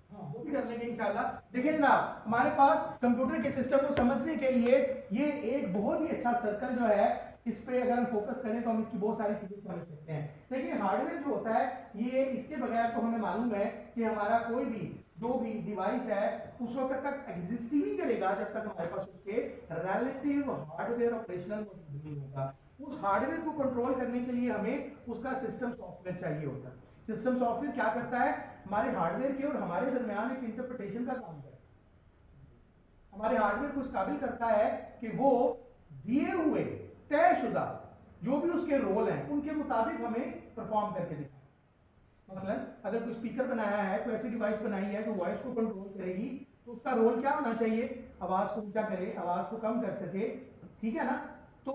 हाँ वो भी कर लेंगे इंशाल्लाह। देखिए जनाब, हमारे पास कंप्यूटर के सिस्टम को समझने के लिए ये एक बहुत ही अच्छा सर्कल जो है, इस पे अगर हम फोकस करें तो हम इसकी बहुत सारी चीजें समझ सकते हैं। देखिए हार्डवेयर जो होता है, ये इसके बगैर तो हमें मालूम है कि हमारा कोई भी जो भी डिवाइस है उस वक्त तक एग्जिस्ट ही नहीं करेगा जब तक हमारे पास उसके रिलेटिव हार्डवेयर ऑपरेशनल मौजूद नहीं होगा। उस हार्डवेयर को कंट्रोल करने के लिए हमें उसका सिस्टम सॉफ्टवेयर चाहिए होता है। सिस्टम सॉफ्टवेयर क्या करता है, हमारे हार्डवेयर के और हमारे दरमियान एक इंटरप्रिटेशन का काम करता है। हमारे हार्डवेयर को इस काबिल करता है कि वो दिए हुए तयशुदा जो भी उसके रोल हैं उनके मुताबिक हमें परफॉर्म करके दिखाए। मसलन अगर कोई स्पीकर बनाया है, कोई ऐसी डिवाइस बनाई है जो वॉइस को कंट्रोल करेगी, तो उसका रोल क्या होना चाहिए, आवाज को ऊंचा करे, आवाज को कम कर सके, ठीक है ना। तो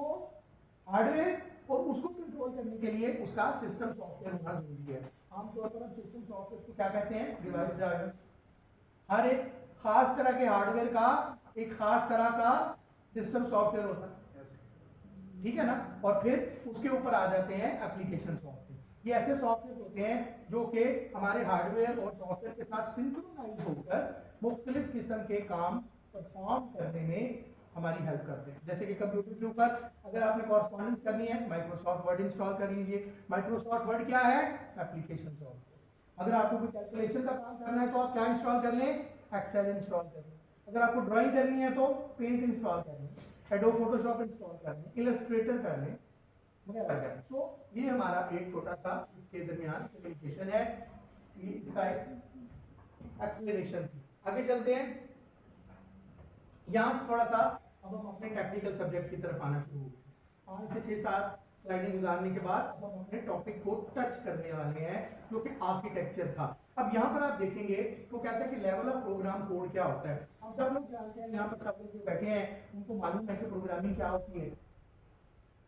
हार्डवेयर और उसको कंट्रोल करने के लिए उसका सिस्टम सॉफ्टवेयर होना जरूरी है। आमतौर पर हम सिस्टम सॉफ्टवेयर को क्या कहते हैं, डिवाइस ड्राइवर। हर एक खास तरह के हार्डवेयर का एक खास तरह का सिस्टम सॉफ्टवेयर होता है, ठीक है ना। और फिर उसके ऊपर आ जाते हैं एप्लीकेशन सॉफ्टवेयर। ये ऐसे सॉफ्टवेयर होते हैं जो कि हमारे हार्डवेयर और सॉफ्टवेयर के साथ सिंक्रोनाइज होकर मुख्तलिफ किस्म के काम परफॉर्म करने में हमारी हेल्प करते हैं। जैसे कि कंप्यूटर के ऊपर अगर आपने कॉरस्पॉन्डेंस करनी है, माइक्रोसॉफ्ट वर्ड इंस्टॉल कर लीजिए। माइक्रोसॉफ्ट वर्ड क्या है, एप्लीकेशन सॉफ्टवेयर। अगर आपको कोई कैलकुलेशन का काम करना है तो आप क्या इंस्टॉल कर लें, एक्सेल इंस्टॉल कर लें। अगर आपको ड्राइंग करनी है तो पेंट इंस्टॉल कर लें, एडोब फोटोशॉप इंस्टॉल कर लें, इलस्ट्रेटर कर लें वगैरह। तो ये हमारा एक छोटा सा इसके दरमियान कम्युनिकेशन है, ये इसका एक एक्सप्लेनेशन थी। आगे चलते हैं, यहाँ से थोड़ा सा अब हम अपने टेक्निकल सब्जेक्ट की तरफ आना शुरू हो। 5 से 6-7 स्लाइडें गुजारने के बाद अब हम अपने टॉपिक को टच करने वाले हैं जो कि आर्किटेक्चर था। अब यहाँ पर आप देखेंगे तो कहते हैं कि लेवल ऑफ प्रोग्राम कोड क्या होता है। हम सब लोग जानते हैं, यहाँ पर सब लोग जो बैठे हैं उनको मालूम है कि प्रोग्रामिंग क्या होती है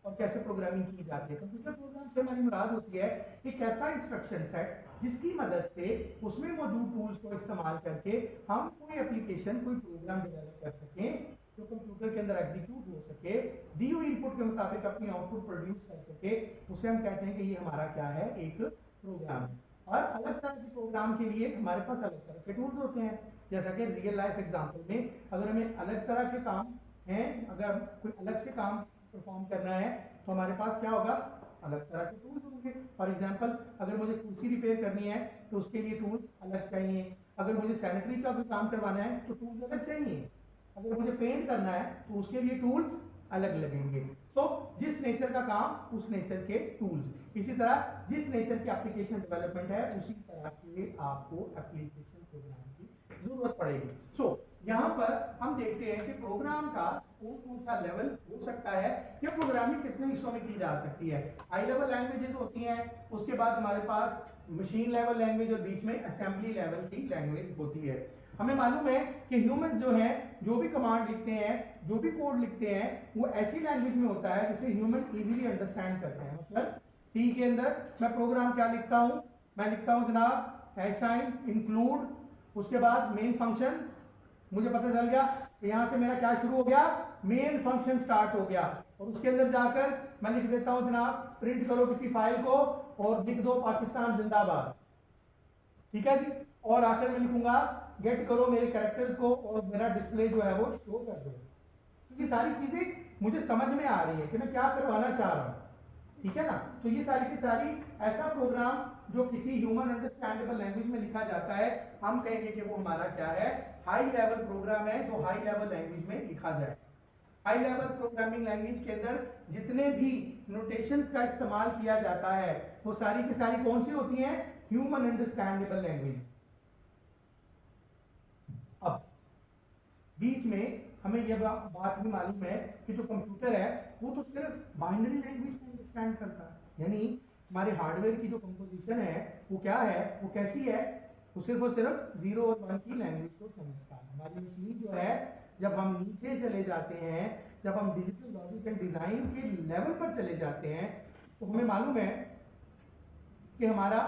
और कैसे प्रोग्रामिंग की जाती है। कंप्यूटर प्रोग्राम से हमारी मुराद होती है एक ऐसा इंस्ट्रक्शन सेट जिसकी मदद से उसमें मौजूद टूल्स को इस्तेमाल करके हम कोई एप्लीकेशन, कोई प्रोग्राम डेवलप कर सकें जो कंप्यूटर के अंदर एग्जीक्यूट हो सके, दी हुई इनपुट के मुताबिक अपनी आउटपुट प्रोड्यूस कर सके, उसे हम कहते हैं कि ये हमारा क्या है, एक प्रोग्राम है। और अलग तरह के प्रोग्राम के लिए हमारे पास अलग तरह के टूल्स होते हैं। जैसा कि रियल लाइफ एग्जांपल में अगर हमें अलग तरह के काम हैं, अगर कोई अलग से काम परफॉर्म करना है तो हमारे पास क्या होगा, अलग तरह के टूल्स होंगे। फॉर एग्जांपल अगर मुझे कुर्सी रिपेयर करनी है तो उसके लिए टूल्स अलग चाहिए। अगर मुझे सैनिटरी का कोई काम करवाना है तो टूल्स अलग चाहिए। अगर मुझे पेंट करना है तो उसके लिए टूल्स अलग लगेंगे। तो जिस नेचर का काम उस नेचर के टूल्स। इसी तरह जिस नेचर की एप्लीकेशन डेवलपमेंट है उसी तरह के आपको एप्लीकेशन प्रोग्राम की जरूरत पड़ेगी। यहाँ पर हम देखते हैं कि प्रोग्राम का कौन कौन सा लेवल हो सकता है या प्रोग्रामिंग कितने हिस्सों में की जा सकती है। हाई लेवल लैंग्वेजेस होती हैं, उसके बाद हमारे पास मशीन लेवल लैंग्वेज और बीच में असेंबली लेवल की लैंग्वेज होती है। हमें मालूम है कि ह्यूमंस जो हैं, जो भी कमांड लिखते हैं, जो भी कोड लिखते हैं, वो ऐसी लैंग्वेज में होता है जिसे ह्यूमन इजीली अंडरस्टैंड करते हैं। मतलब सी के अंदर मैं प्रोग्राम क्या लिखता हूँ, मैं लिखता हूँ जनाब असाइन इंक्लूड, उसके बाद मेन फंक्शन, मुझे पता चल गया कि यहाँ से मेरा क्या शुरू हो गया, मेन फंक्शन स्टार्ट हो गया। और उसके अंदर जाकर मैं लिख देता हूँ जनाब प्रिंट करो किसी फाइल को और लिख दो पाकिस्तान जिंदाबाद, ठीक है जी। और आखिर में लिखूंगा गेट करो मेरे कैरेक्टर्स को और मेरा डिस्प्ले जो है वो शो कर दो। तो ये सारी चीजें मुझे समझ में आ रही है कि मैं क्या करवाना चाह रहा हूँ, ठीक है ना। तो ये सारी की सारी ऐसा प्रोग्राम जो किसी ह्यूमन अंडरस्टैंडेबल लैंग्वेज में लिखा जाता है, हम कहेंगे कि वो हमारा क्या है, हाई लेवल प्रोग्राम है जो हाई लेवल लैंग्वेज में लिखा जाए। हाई लेवल प्रोग्रामिंग लैंग्वेज के अंदर जितने भी नोटेशंस का इस्तेमाल किया जाता है वो सारी की सारी कौन सी होती हैं, ह्यूमन अंडरस्टैंडेबल लैंग्वेज। अब बीच में हमें यह बात भी मालूम है कि जो कंप्यूटर है वो तो सिर्फ बाइनरी लैंग्वेज को अंडरस्टैंड करता है, यानी हमारे हार्डवेयर की जो कंपोजिशन है वो क्या है, वो कैसी है, वो सिर्फ और सिर्फ 0 और 1 की लैंग्वेज को समझता है। हमारी मशीन जो है, जब हम नीचे चले जाते हैं, जब हम डिजिटल लॉजिक एंड डिजाइन के लेवल पर चले जाते हैं, तो हमें मालूम है कि हमारा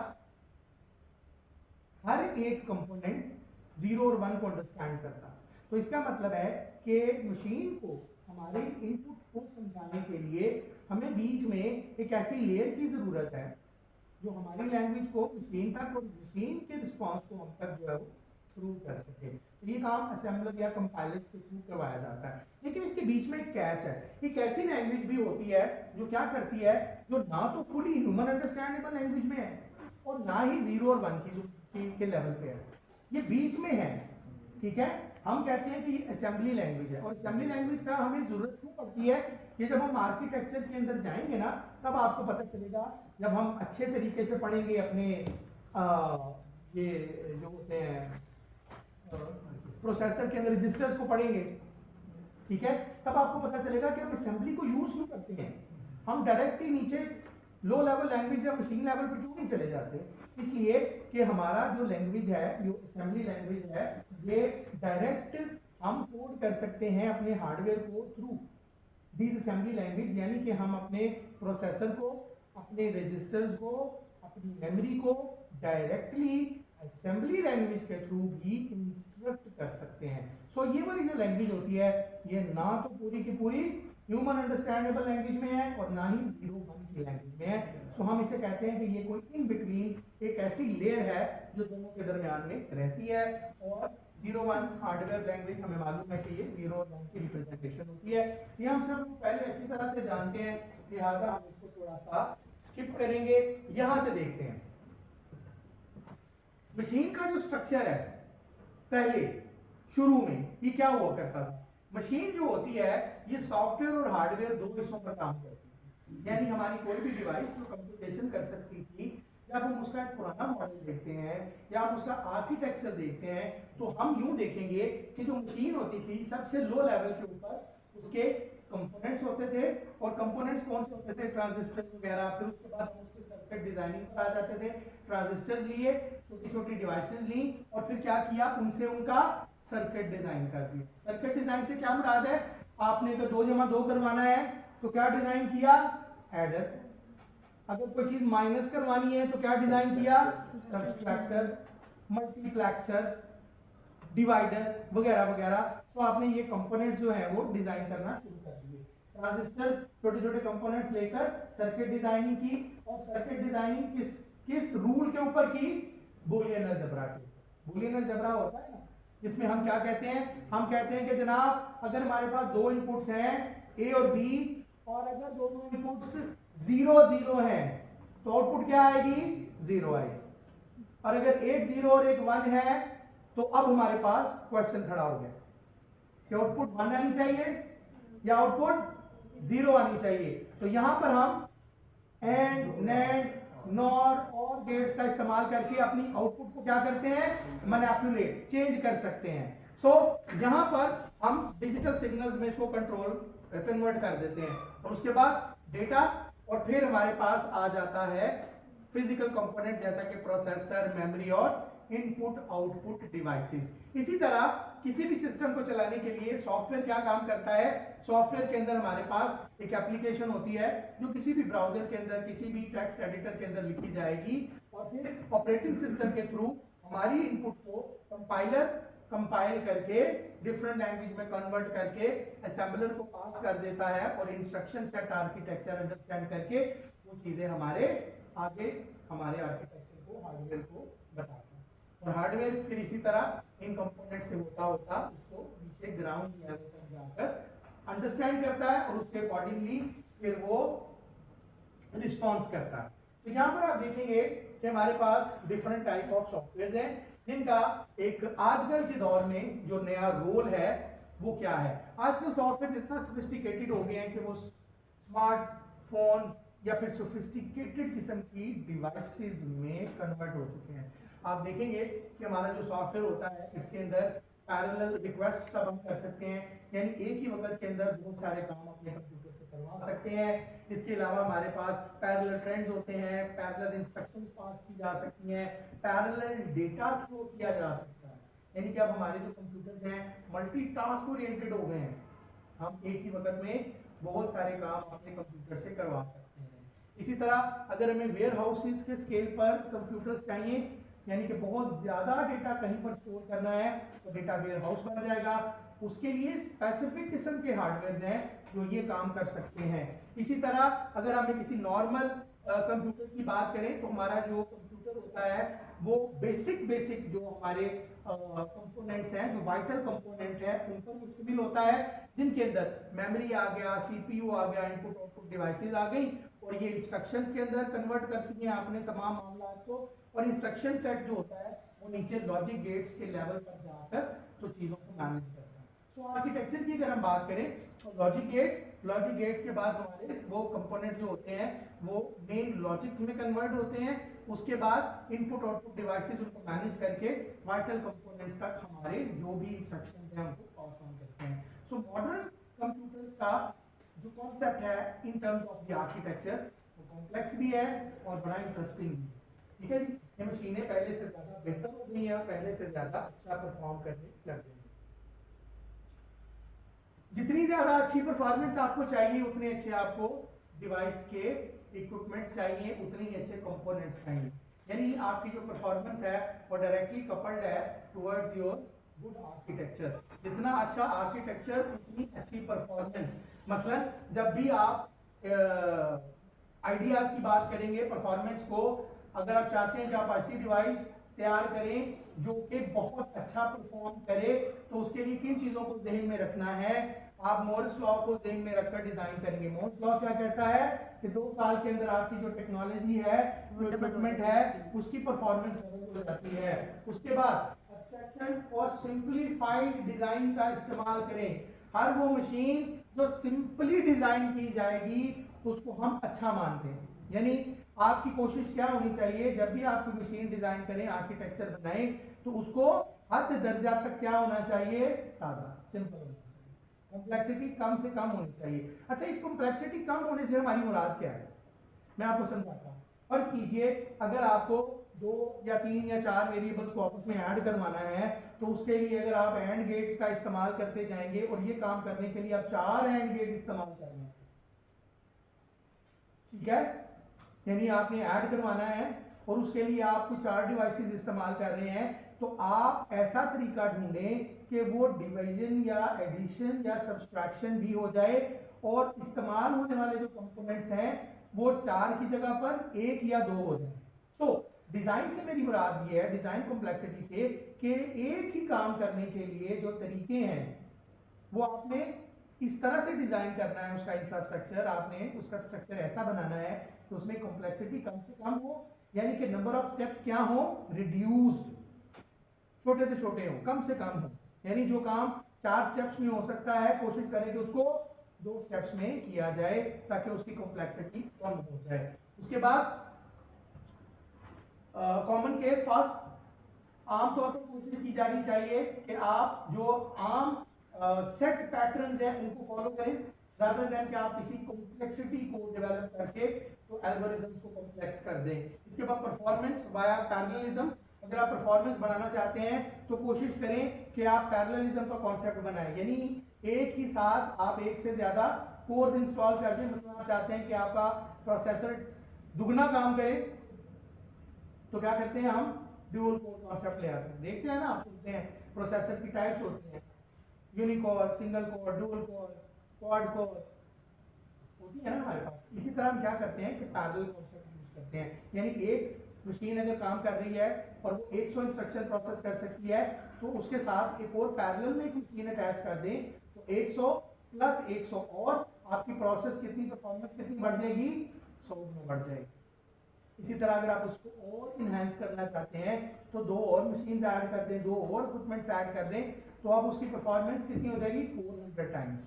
हर एक कंपोनेंट 0 और 1 को अंडरस्टैंड करता है। तो इसका मतलब है कि मशीन को हमारे इनपुट को समझाने के लिए हमें बीच में एक ऐसी लेयर की जरूरत है जो हमारी लैंग्वेज को मशीन तक और मशीन के रिस्पॉन्स को हम तक जो है वो थ्रू कर सके। तो ये काम असेंबलर या कंपाइलर्स के थ्रू करवाया जाता है। लेकिन इसके बीच में एक कैच है, एक ऐसी लैंग्वेज भी होती है जो क्या करती है, जो ना तो फुली ह्यूमन अंडरस्टैंडेबल लैंग्वेज में है और ना ही 0 और 1 के लेवल पे है, ये बीच में है, ठीक है। हम कहते हैं कि ये असेंबली लैंग्वेज है। और असेंबली लैंग्वेज का हमें जरूरत क्यों पड़ती है, ये जब हम आर्किटेक्चर के अंदर जाएंगे ना तब आपको पता चलेगा, जब हम अच्छे तरीके से पढ़ेंगे अपने ये जो होते हैं प्रोसेसर के अंदर रजिस्टर्स को पढ़ेंगे, ठीक है, तब आपको पता चलेगा कि हम असेंबली को यूज क्यों करते हैं। हम डायरेक्ट ही नीचे लो लेवल लैंग्वेज या मशीन लेवल पर क्यों नहीं चले जाते, इसलिए कि हमारा जो लैंग्वेज है, जो असेंबली लैंग्वेज है, ये डायरेक्ट हम कोड कर सकते हैं अपने हार्डवेयर को थ्रू दिस असेंबली लैंग्वेज, यानी कि हम अपने प्रोसेसर को, अपने रजिस्टर्स को, अपनी मेमोरी को डायरेक्टली असेंबली लैंग्वेज के थ्रू भी इंस्ट्रक्ट कर सकते हैं। सो ये वाली जो लैंग्वेज होती है ये ना तो पूरी की पूरी ह्यूमन अंडरस्टैंडेबल लैंग्वेज में है और ना ही 0-1 की लैंग्वेज में है। सो हम इसे कहते हैं कि ये कोई इन बिटवीन एक ऐसी लेयर है जो दोनों के दरमियान में रहती है। और 0-1 हार्डवेयर लैंग्वेज हमें मालूम है कि ये 0 और 1 की रिप्रेजेंटेशन होती है। ये हम सब पहले अच्छी तरह से जानते हैं, लिहाजा हम इसको थोड़ा सा स्किप करेंगे। यहां से देखते हैं मशीन का जो स्ट्रक्चर है, पहले शुरू में ये क्या हुआ करता था। मशीन जो होती है ये सॉफ्टवेयर और हार्डवेयर दो हिस्सों पर काम करती है, यानी हमारी कोई भी डिवाइस जो कंप्यूटेशन कर सकती थी, जब हम उसका एक पुराना मॉडल देखते हैं या हम उसका आर्किटेक्चर देखते हैं तो हम यूं देखेंगे कि जो मशीन होती थी सबसे लो लेवल के ऊपर उसके कंपोनेंट्स होते थे। और कंपोनेंट्स कौन से होते थे, ट्रांजिस्टर वगैरह। फिर उसके बाद हम उसके सर्किट डिजाइनिंग पर आ जाते थे, ट्रांजिस्टर लिए, छोटी छोटी डिवाइसेस ली और फिर क्या किया, उनसे उनका सर्किट डिजाइन कर दिया। सर्किट डिजाइन से क्या मुराद है, आपने तो 2 + 2 करवाना है तो क्या डिजाइन किया, एडर। अगर कोई चीज माइनस करवानी है तो क्या डिजाइन किया, सब्सट्रैक्टर, मल्टीप्लेक्सर, डिवाइडर वगैरह वगैरह। तो आपने ये कंपोनेंट्स जो है वो डिजाइन करना शुरू कर दिए। ट्रांजिस्टर छोटे छोटे कंपोनेंट्स लेकर सर्किट डिजाइनिंग की, और सर्किट डिजाइनिंग किस किस रूल के ऊपर की? बूलियन अलजेब्रा के ऊपर। बूलियन अलजेब्रा होता है ना, जिसमें हम क्या कहते हैं? हम कहते हैं कि जनाब अगर हमारे पास दो इनपुट्स हैं ए और बी, और अगर दोनों इनपुट्स 0 0 हैं तो आउटपुट क्या आएगी? 0 आएगी। और अगर एक 0 और एक 1 है तो अब हमारे पास क्वेश्चन खड़ा हो गया कि आउटपुट 1 आनी चाहिए या आउटपुट 0 आनी चाहिए। तो यहां पर हम एंड, नैंड, नॉर और गेट्स का इस्तेमाल करके अपनी आउटपुट को क्या करते हैं? मैनिपुलेट, चेंज कर सकते हैं। सो यहां पर हम डिजिटल सिग्नल्स में इसको कन्वर्ट कर देते हैं, और उसके बाद डेटा, और फिर हमारे पास आ जाता है फिजिकल कंपोनेंट जैसा कि प्रोसेसर, मेमोरी और इनपुट आउटपुट डिवाइसेस। इसी तरह किसी भी सिस्टम को चलाने के लिए सॉफ्टवेयर क्या काम करता है? सॉफ्टवेयर के अंदर हमारे पास एक एप्लीकेशन होती है जो किसी भी ब्राउजर के अंदर, किसी भी टेक्स्ट एडिटर के अंदर लिखी जाएगी, और फिर ऑपरेटिंग सिस्टम के थ्रू हमारी इनपुट को कंपाइलर कंपाइल करके डिफरेंट लैंग्वेज में कन्वर्ट करके असेंबलर को पास कर देता है, और इंस्ट्रक्शन सेट आर्किटेक्चर अंडरस्टैंड करके वो चीजें हमारे आगे हमारे आर्किटेक्चर को, हार्डवेयर को बताता है। और हार्डवेयर फिर इसी तरह इन कंपोनेंट से होता होता उसको नीचे ग्राउंड लेवल तक जाकर अंडरस्टैंड करता है, और उसके अकॉर्डिंगली फिर वो रिस्पॉन्स करता है। तो यहाँ पर आप देखेंगे कि हमारे पास डिफरेंट टाइप ऑफ सॉफ्टवेयर हैं, जिनका एक आजकल के दौर में जो नया रोल है वो क्या है। आजकल सॉफ्टवेयर इतना सोफिस्टिकेटेड हो गए हैं कि वो स्मार्टफोन या फिर सोफिस्टिकेटेड किस्म की डिवाइसेस में कन्वर्ट हो चुके हैं। आप देखेंगे कि हमारा जो सॉफ्टवेयर होता है इसके अंदर पैरेलल रिक्वेस्ट सब हम कर सकते हैं, यानी एक ही वक्त के अंदर बहुत सारे काम अपने कंप्यूटर से करवा सकते हैं। इसके अलावा हमारे पास पैरेलल ट्रेंड्स होते हैं, पैरेलल इंस्ट्रक्शंस पास की जा सकती हैं, पैरेलल डेटा थ्रो किया जा सकता है, यानी कि अब हमारे जो कंप्यूटर्स हैं मल्टीटास्क ओरिएंटेड हो गए हैं, हम एक ही वक्त में बहुत सारे काम अपने कंप्यूटर से करवा सकते हैं। इसी तरह अगर हमें वेयर हाउसेस के स्केल पर कंप्यूटर्स चाहिए, यानी कि बहुत ज्यादा डेटा कहीं पर स्टोर करना है, तो डेटा वेयर हाउस बन जाएगा। उसके लिए स्पेसिफिक किस्म के हार्डवेयर हैं जो ये काम कर सकते हैं। इसी तरह अगर हमें किसी नॉर्मल कंप्यूटर की बात करें तो हमारा जो कंप्यूटर होता है वो बेसिक जो हमारे कंपोनेंट्स हैं, जो वाइटल कंपोनेंट है, उन पर मुश्तमिल होता है, जिनके अंदर मेमोरी आ गया, सीपीयू आ गया, इनपुट आउटपुट डिवाइसेस आ गई, और ये इंस्ट्रक्शंस के अंदर कन्वर्ट करती हैं आपने तमाम मामला को, और इंस्ट्रक्शन सेट जो होता है वो नीचे लॉजिक गेट्स के लेवल पर जाकर तो चीज़ों को मैनेज करता है। तो आर्किटेक्चर की अगर हम बात करें तो लॉजिक गेट्स के बाद हमारे वो कंपोनेंट जो होते हैं वो मेन लॉजिक में कन्वर्ट होते हैं। उसके बाद इनपुट आउटपुट डिवाइसेस उनको मैनेज करके वाइटल कंपोनेंट्स तक हमारे जो भी इंस्ट्रक्शंस हैं उनको पास ऑन करते हैं। सो मॉडर्न कंप्यूटर्स का जो कॉन्सेप्ट है in terms of the architecture वो कॉम्प्लेक्स भी है और बड़ा इंटरेस्टिंग भी है। ठीक है जी, ये मशीनें पहले से ज्यादा बेहतर हो गई हैं, पहले से ज्यादा अच्छा परफॉर्म करने लग गई हैं। जितनी ज्यादा अच्छी परफॉर्मेंस आपको चाहिए उतने अच्छे आपको डिवाइस के इक्विपमेंट्स चाहिए, उतने ही अच्छे कंपोनेंट्स चाहिए, यानी आपकी जो परफॉर्मेंस है वो डायरेक्टली कपल्ड है टुवर्ड्स योर गुड आर्किटेक्चर। जितना अच्छा आर्किटेक्चर उतनी अच्छी परफॉर्मेंस। मसलन जब भी आप आइडियाज की बात करेंगे परफॉर्मेंस को, अगर आप चाहते हैं कि आप ऐसी डिवाइस तैयार करें जो कि बहुत अच्छा परफॉर्म करे, तो उसके लिए किन चीजों को ध्यान में रखना है? आप मोर्स लॉ को ध्यान में रखकर डिजाइन करेंगे। मोर्स लॉ क्या कहता है कि 2 साल के अंदर आपकी जो टेक्नोलॉजी है, जो इक्विपमेंट है, उसकी परफॉर्मेंस डबल हो जाती है। उसके बाद एब्स्ट्रैक्शन और सिंपलीफाइड डिजाइन का इस्तेमाल करें। हर वो मशीन जो सिंपली डिजाइन की जाएगी उसको हम अच्छा मानते हैं, यानी आपकी कोशिश क्या होनी चाहिए, जब भी आप कोई मशीन डिजाइन करें, आर्किटेक्चर बनाएं, तो उसको हद दर्जा तक क्या होना चाहिए? सादा, सिंपल होना चाहिए। कॉम्प्लेक्सिटी कम से कम होनी चाहिए। अच्छा, इस कॉम्प्लेक्सिटी कम होने से हमारी मुराद क्या है, मैं आपको समझाता हूँ। फर्ज कीजिए अगर आपको 2 या 3 या 4 वेरिएबल्स को आपस में ऐड करवाना है, तो उसके लिए अगर आप एंड गेट्स का इस्तेमाल करते जाएंगे, और ये काम करने के लिए आप 4 एंड गेट इस्तेमाल कर रहे हैं, ठीक है, यानी आपने ऐड करवाना है और उसके लिए आप कुछ 4 डिवाइसेस इस्तेमाल कर रहे हैं, तो आप ऐसा तरीका ढूंढें कि वो डिवीजन या एडिशन या सब्सट्रैक्शन भी हो जाए और इस्तेमाल होने वाले जो कंपोनेंट्स हैं वो 4 की जगह पर 1 या 2 हो जाए। तो डिजाइन से मेरी मुराद ये है, डिजाइन कॉम्प्लेक्सिटी से, कि एक ही काम करने के लिए जो तरीके हैं वो आपने इस तरह से डिजाइन करना है उसका इंफ्रास्ट्रक्चर, आपने उसका स्ट्रक्चर ऐसा बनाना है कि उसमें कॉम्प्लेक्सिटी कम से कम हो, यानी कि नंबर ऑफ स्टेप्स क्या हो, रिड्यूस्ड, छोटे से छोटे हो, कम से कम हो। यानी जो काम 4 स्टेप्स में हो सकता है, कोशिश करें कि उसको 2 स्टेप्स में किया जाए ताकि उसकी कॉम्प्लेक्सिटी कम हो जाए। उसके बाद कॉमन केस फर्स्ट, आमतौर पर कोशिश की जानी चाहिए कि आप जो आम सेट पैटर्न है उनको फॉलो करें, rather than कि आप किसी कॉम्प्लेक्सिटी को डेवलप करके तो एल्गोरिथम्स को कॉम्प्लेक्स कर दें। इसके बाद परफॉर्मेंस वाया पैरेललिज्म, अगर आप परफॉर्मेंस बनाना चाहते हैं तो कोशिश करें कि आप पैरेललिज्म का कॉन्सेप्ट बनाएं, यानी एक ही साथ आप एक से ज्यादा कोर इंस्टॉल कर दें। मतलब आप चाहते हैं कि आपका प्रोसेसर दुगना काम करे, तो क्या करते हैं, हम ड्यूल कोर कॉन्सेप्ट ले आते हैं। देखते हैं ना, आप सुनते हैं प्रोसेसर की टाइप्स होती हैं, यूनिकोर, single core, dual core, quad core होती है ना हमारे पास। इसी तरह हम क्या करते हैं कि पैरेलल कॉन्सेप्ट यूज करते हैं, यानी एक मशीन अगर काम कर रही है और वो 100 इंस्ट्रक्शन प्रोसेस कर सकती है, तो उसके साथ एक और पैरेलल में एक मशीन अटैच कर दें, तो 100 प्लस 100 और आपकी प्रोसेस कितनी, परफॉर्मेंस कितनी बढ़ जाएगी, 100 में बढ़ जाएगी। इसी तरह अगर आप उसको और इनहेंस करना चाहते हैं तो 2 और मशीन ऐड कर दें, 2 और इक्विपमेंट्स ऐड कर दें, तो अब उसकी परफॉर्मेंस कितनी हो जाएगी, 400 टाइम्स।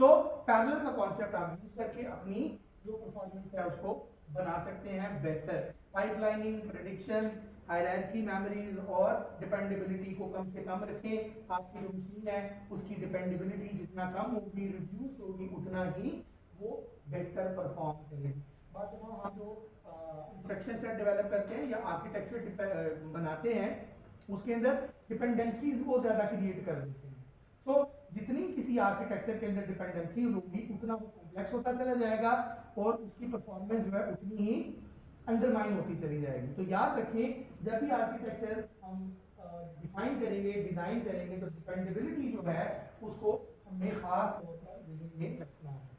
सो पैरेलल का कॉन्सेप्ट आप यूज करके अपनी जो परफॉर्मेंस है उसको बना सकते हैं बेहतर। पाइपलाइनिंग, प्रेडिक्शन, हायरार्की, मेमोरीज और डिपेंडेबिलिटी को कम से कम रखें। आपकी जो मशीन है उसकी डिपेंडेबिलिटी जितना कम होगी, रिड्यूस होगी, उतना ही वो बेहतर परफॉर्म करेगी। बात जब हम जो इंस्ट्रक्शन सेट डेवलप करते हैं या आर्किटेक्चर बनाते हैं, उसके अंदर डिपेंडेंसीज बहुत ज्यादा क्रिएट कर देते हैं। तो जितनी किसी आर्किटेक्चर के अंदर डिपेंडेंसी होगी उतना वो कॉम्प्लेक्स होता चला जाएगा और उसकी परफॉर्मेंस जो है उतनी ही अंडरमाइन होती चली जाएगी। तो याद रखें, जब भी आर्किटेक्चर हम डिफाइन करेंगे, डिजाइन करेंगे, तो डिपेंडेबिलिटी जो है उसको हमें खास तौर पर ध्यान में रखना है।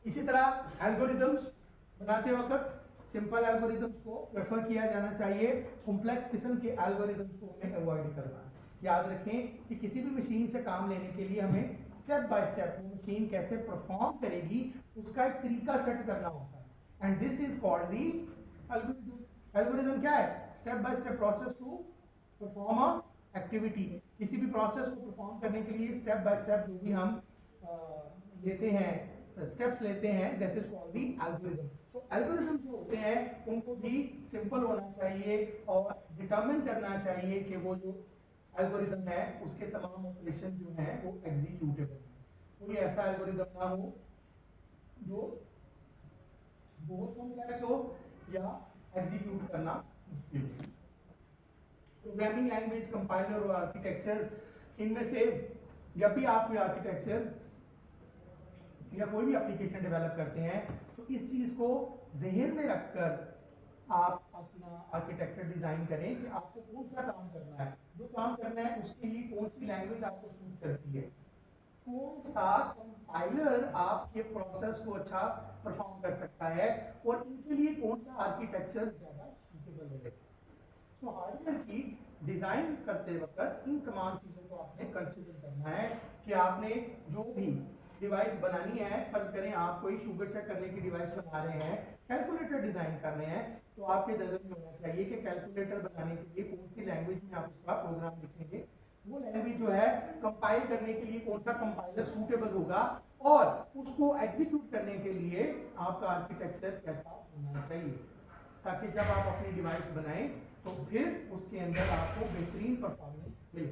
इसी तरह एल्गोरिथम्स बनाते वक्त सिंपल एल्गोरिथम्स को प्रेफर किया जाना चाहिए, कॉम्प्लेक्स किस्म के एल्गोरिथम्स को हमें अवॉइड करना है। याद रखें कि किसी भी मशीन से काम लेने के लिए हमें स्टेप बाय स्टेप वो मशीन कैसे परफॉर्म करेगी उसका एक तरीका सेट करना होता है, and this is called the algorithm. Algorithm क्या है, step by step process to perform a activity. किसी भी प्रोसेस को परफॉर्म करने के लिए स्टेप बाय स्टेप जो भी हम लेते हैं, स्टेप्स लेते हैं, that is called the algorithm. तो एल्गोरिथम जो होते हैं उनको भी सिंपल होना चाहिए और डिटरमिन करना चाहिए कि वो जो एल्गोरिथम है उसके तमाम ऑपरेशन जो हैं वो एग्जीक्यूटेबल है। कोई ऐसा एल्गोरिथम ना हो जो बहुत कॉम्प्लेक्स हो या एग्जीक्यूट करना मुश्किल हो। प्रोग्रामिंग लैंग्वेज, कंपाइलर और आर्किटेक्चर, इनमें से जब भी आप कोई आर्किटेक्चर या कोई भी एप्लीकेशन डेवलप करते हैं तो इस चीज को ज़हन में रखकर आप अपना आर्किटेक्चर डिजाइन करें कि आपको कौन सा काम करना है, जो काम करना है उसके लिए कौन सी लैंग्वेज आपको सूट करती है, कौन सा कंपाइलर आपके प्रोसेस को अच्छा परफॉर्म कर सकता है और इनके लिए कौन सा आर्किटेक्चर ज्यादा सूटेबल है। तो हार्डवेयर की डिजाइन करते वक्त इन तमाम चीजों को आपने कंसिडर करना है कि आपने जो भी डिवाइस बनानी है, फर्ज करें आप कोई शुगर चेक करने की डिवाइस बना रहे हैं, कैलकुलेटर डिजाइन कर रहे हैं, तो आपके नजर में होना चाहिए कि कैलकुलेटर बनाने के लिए कौन सी लैंग्वेज में आप उसका प्रोग्राम लिखेंगे, वो लैंग्वेज जो है कंपाइल करने के लिए कौन सा कंपाइलर सूटेबल होगा और उसको एग्जीक्यूट करने के लिए आपका आर्किटेक्चर कैसा होना चाहिए, ताकि जब आप अपनी डिवाइस बनाएं तो फिर उसके अंदर आपको बेहतरीन परफॉर्मेंस मिले।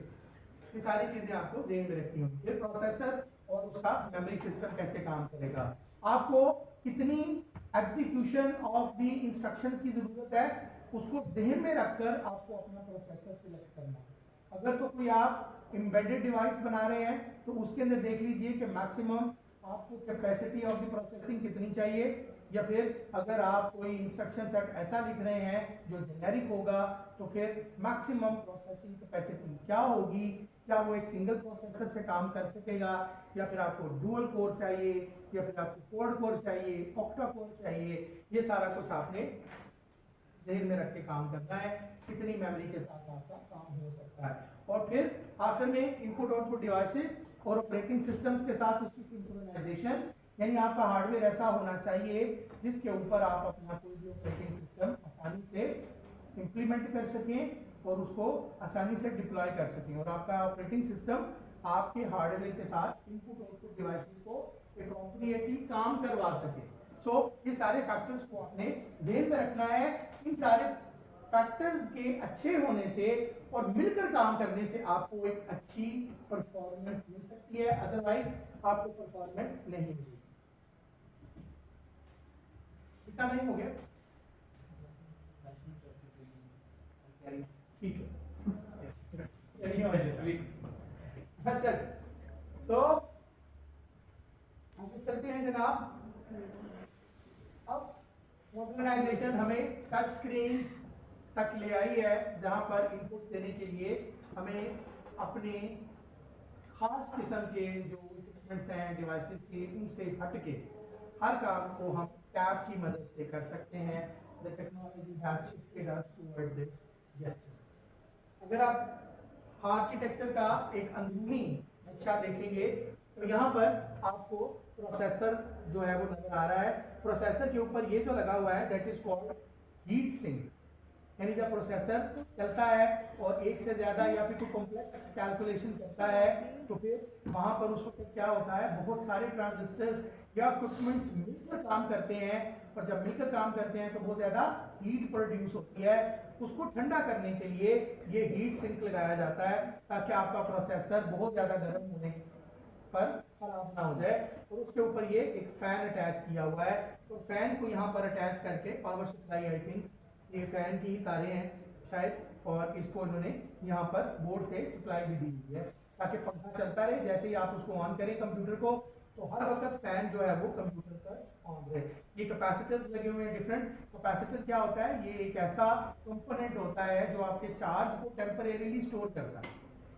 ये सारी चीजें आपको ध्यान में रखनी होंगी। फिर प्रोसेसर और उसका मेमोरी सिस्टम कैसे काम करेगा, आपको कितनी एग्जीक्यूशन ऑफ द इंस्ट्रक्शंस की जरूरत है, उसको ध्यान में रखकर आपको अपना प्रोसेसर सिलेक्ट करना है। अगर तो कोई आप एम्बेडेड डिवाइस बना रहे हैं तो उसके अंदर देख लीजिए कि मैक्सिमम आपको कैपेसिटी ऑफ द प्रोसेसिंग कितनी चाहिए, या फिर अगर आप कोई इंस्ट्रक्शन सेट ऐसा लिख रहे हैं जो जेनेरिक होगा, तो फिर मैक्सिमम प्रोसेसिंग कैपेसिटी क्या होगी, क्या वो एक सिंगल प्रोसेसर से काम कर सकेगा, या फिर आपको डुअल कोर चाहिए, या फिर आपको क्वाड कोर चाहिए, ऑक्टा कोर चाहिए, ये सारा कुछ आपने ध्यान में रख के काम करना है, कितनी मेमोरी के साथ आपका काम हो सकता है। और फिर आखिर में इनपुट आउटपुट डिवाइसेस और ऑपरेटिंग सिस्टम्स के साथ उसकी सिंक्रोनाइजेशन, यानी आपका हार्डवेयर ऐसा होना चाहिए जिसके ऊपर आप अपना कोई भी ऑपरेटिंग सिस्टम आसानी से इंप्लीमेंट कर सकें और उसको आसानी से डिप्लॉय कर सकें, और आपका ऑपरेटिंग सिस्टम आपके हार्डवेयर के साथ इनपुट आउटपुट डिवाइसेस को एप्रोप्रिएटली काम करवा सके। सो ये सारे फैक्टर्स को आपने ध्यान में रखना है। इन सारे फैक्टर्स के अच्छे होने से और मिलकर काम करने से आपको एक अच्छी परफॉर्मेंस मिल सकती है, अदरवाइज आपको परफॉर्मेंस नहीं मिलेगी। इतना नहीं हो गया? ठीक है। अच्छा, तो आगे चलते हैं जनाब। अब मॉडर्नाइजेशन हमें टच स्क्रीन तक ले आई है, जहां पर इनपुट देने के लिए हमें अपने खास किस्म के जो इक्विपमेंट्स हैं डिवाइसेस के, उनसे हट के हर काम को हम टैब की मदद से कर सकते हैं। The technology has shifted us toward this gesture. अगर आप आर्किटेक्चर का एक अंदरूनी नक्शा देखेंगे तो यहाँ पर आपको प्रोसेसर जो है वो नजर आ रहा है। प्रोसेसर के ऊपर ये जो लगा हुआ है that is called heat sink, यानी जब प्रोसेसर चलता है और एक से ज्यादा या फिर कोई कॉम्प्लेक्स कैलकुलेशन करता है तो फिर वहां पर उस वक्त क्या होता है, बहुत सारे ट्रांजिस्टर्स या इक्विपमेंट्स मिलकर काम करते हैं, और जब मिलकर काम करते हैं तो बहुत ज्यादा हीट प्रोड्यूस होती है। उसको ठंडा करने के लिए ये हीट सिंक लगाया जाता है ताकि आपका प्रोसेसर बहुत ज्यादा गर्म होने पर खराब ना हो जाए। और उसके ऊपर ये एक फैन अटैच किया हुआ है, तो फैन को यहाँ पर अटैच करके पावर सप्लाई, आई थिंक ये फैन की तारें हैं शायद, और इसको इन्होंने यहाँ पर बोर्ड से सप्लाई भी दी हुई है ताकि पंखा चलता रहे। जैसे ही आप उसको ऑन करें कंप्यूटर को तो हर वक्त फैन जो है वो कंप्यूटर पर ऑन रहे। ये कैपेसिटर्स लगे हुए हैं डिफरेंट। कैपेसिटर क्या होता है, ये एक ऐसा कंपोनेंट होता है जो आपके चार्ज को टेम्परेरीली स्टोर करता है,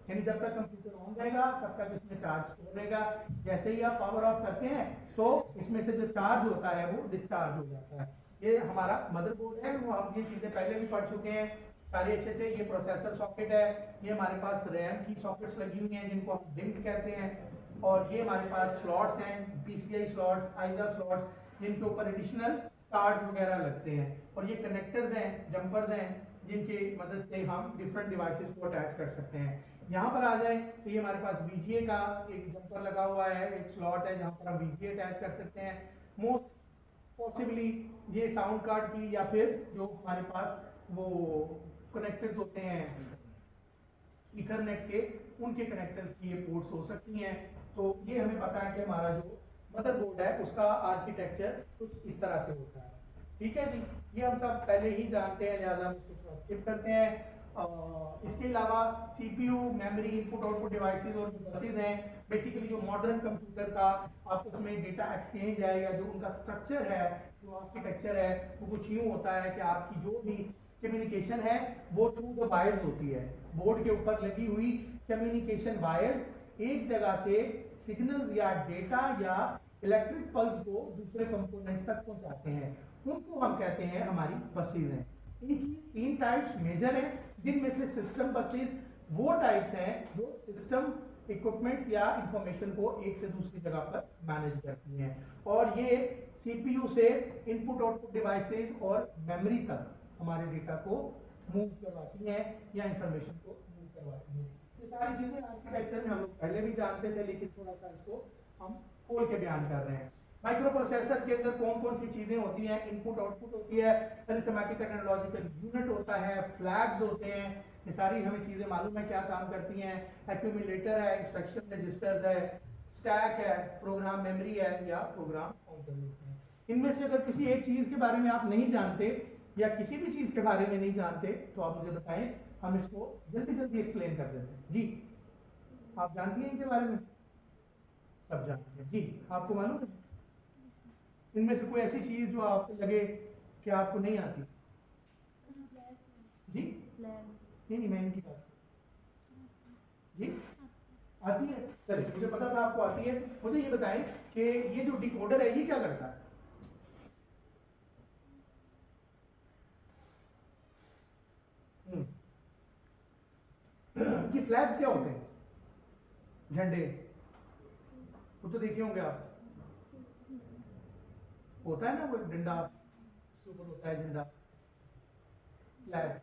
यानी जब तक कंप्यूटर ऑन रहेगा तब तक इसमें चार्ज स्टोर रहेगा। जैसे ही आप पावर ऑफ करते हैं तो इसमें से जो चार्ज होता है वो डिस्चार्ज हो जाता है। ये हमारा मदरबोर्ड है, वो हम ये चीजें पहले भी पढ़ चुके हैं सारे अच्छे से। ये प्रोसेसर सॉकेट है, ये हमारे पास रैम की सॉकेट्स लगी हुई हैं जिनको हम डिम्स कहते हैं, और ये हमारे पास स्लॉट्स हैं, पीसीआई स्लॉट्स, आईजा स्लॉट्स, जिनके ऊपर एडिशनल कार्ड्स वगैरह लगते हैं, और ये कनेक्टर्स हैं, जंपर्स हैं, जिनकी मदद से हम डिफरेंट डिवाइसेस को अटैच कर सकते हैं। यहाँ पर आ जाए तो ये हमारे पास VGA का एक जंपर लगा हुआ है, एक स्लॉट है जहाँ पर हम VGA अटैच कर सकते हैं। मोस्ट पॉसिबली ये साउंड कार्ड की या फिर जो हमारे पास वो कनेक्टर्स होते हैं इथरनेट के, उनके कनेक्टर्स की ये पोर्ट्स हो सकती हैं। तो ये हमें पता है कि हमारा जो मदरबोर्ड है उसका आर्किटेक्चर कुछ इस तरह से होता है। ठीक है जी, ये हम सब पहले ही जानते हैं, लिहाजा हम इसको स्किप करते हैं। इसके अलावा CPU, memory, input output devices और जो बसेज हैं, बेसिकली जो मॉडर्न कंप्यूटर का आपस में डेटा एक्सचेंज है या जो उनका स्ट्रक्चर है, जो आर्किटेक्चर है, वो कुछ यूँ होता है कि आपकी जो भी कम्युनिकेशन है वो थ्रू द वायर्स होती है। बोर्ड के ऊपर लगी हुई कम्युनिकेशन वायर्स एक जगह से सिग्नल्स या डेटा या इलेक्ट्रिक पल्स को दूसरे कंपोनेंट्स तक पहुंचाते हैं, उनको हम कहते हैं हमारी बसेज हैं। इनकी 3 टाइप्स मेजर हैं, जिनमें से सिस्टम बसेज वो टाइप्स हैं जो सिस्टम इक्विपमेंट्स या इंफॉर्मेशन को एक से दूसरी जगह पर मैनेज करती हैं, और ये CPU से इनपुट आउटपुट डिवाइसेस और मेमोरी तक हमारे डेटा को मूव करवाती हैं या इंफॉर्मेशन को मूव करवाती हैं। ये सारी चीजें आर्किटेक्चर में हम लोग पहले भी जानते थे, लेकिन थोड़ा सा इसको हम खोल के बयान कर रहे हैं। माइक्रो प्रोसेसर के अंदर कौन कौन सी चीजें होती हैं, इनपुट आउटपुट होती है, अरिथमेटिक एंड लॉजिकल यूनिट होता है, फ्लैग्स होते हैं, ये सारी हमें चीजें मालूम है क्या काम करती हैं। एक्यूमुलेटर है, इंस्ट्रक्शन रजिस्टर्स है, स्टैक है, प्रोग्राम मेमोरी है या प्रोग्राम काउंटर होते हैं। इनमें से अगर किसी एक चीज के बारे में आप नहीं जानते या किसी भी चीज के बारे में नहीं जानते तो आप मुझे बताएं, हम इसको जल्दी जल्दी एक्सप्लेन कर देते हैं। जी, आप जानती हैं इनके बारे में? सब जानते हैं जी, आपको मालूम है? इनमें से कोई ऐसी चीज जो आपको लगे कि आपको नहीं आती? जी नहीं, मैं इनकी बात जी आती है। चलिए, मुझे पता था आपको आती है। मुझे ये बताएं कि ये जो डिकोडर है ये क्या करता है? ये फ्लैग्स क्या होते हैं? झंडे, वो तो देखे होंगे आप। होता है ना वो डंडा, उसके ऊपर होता है झंडा, फ्लैग।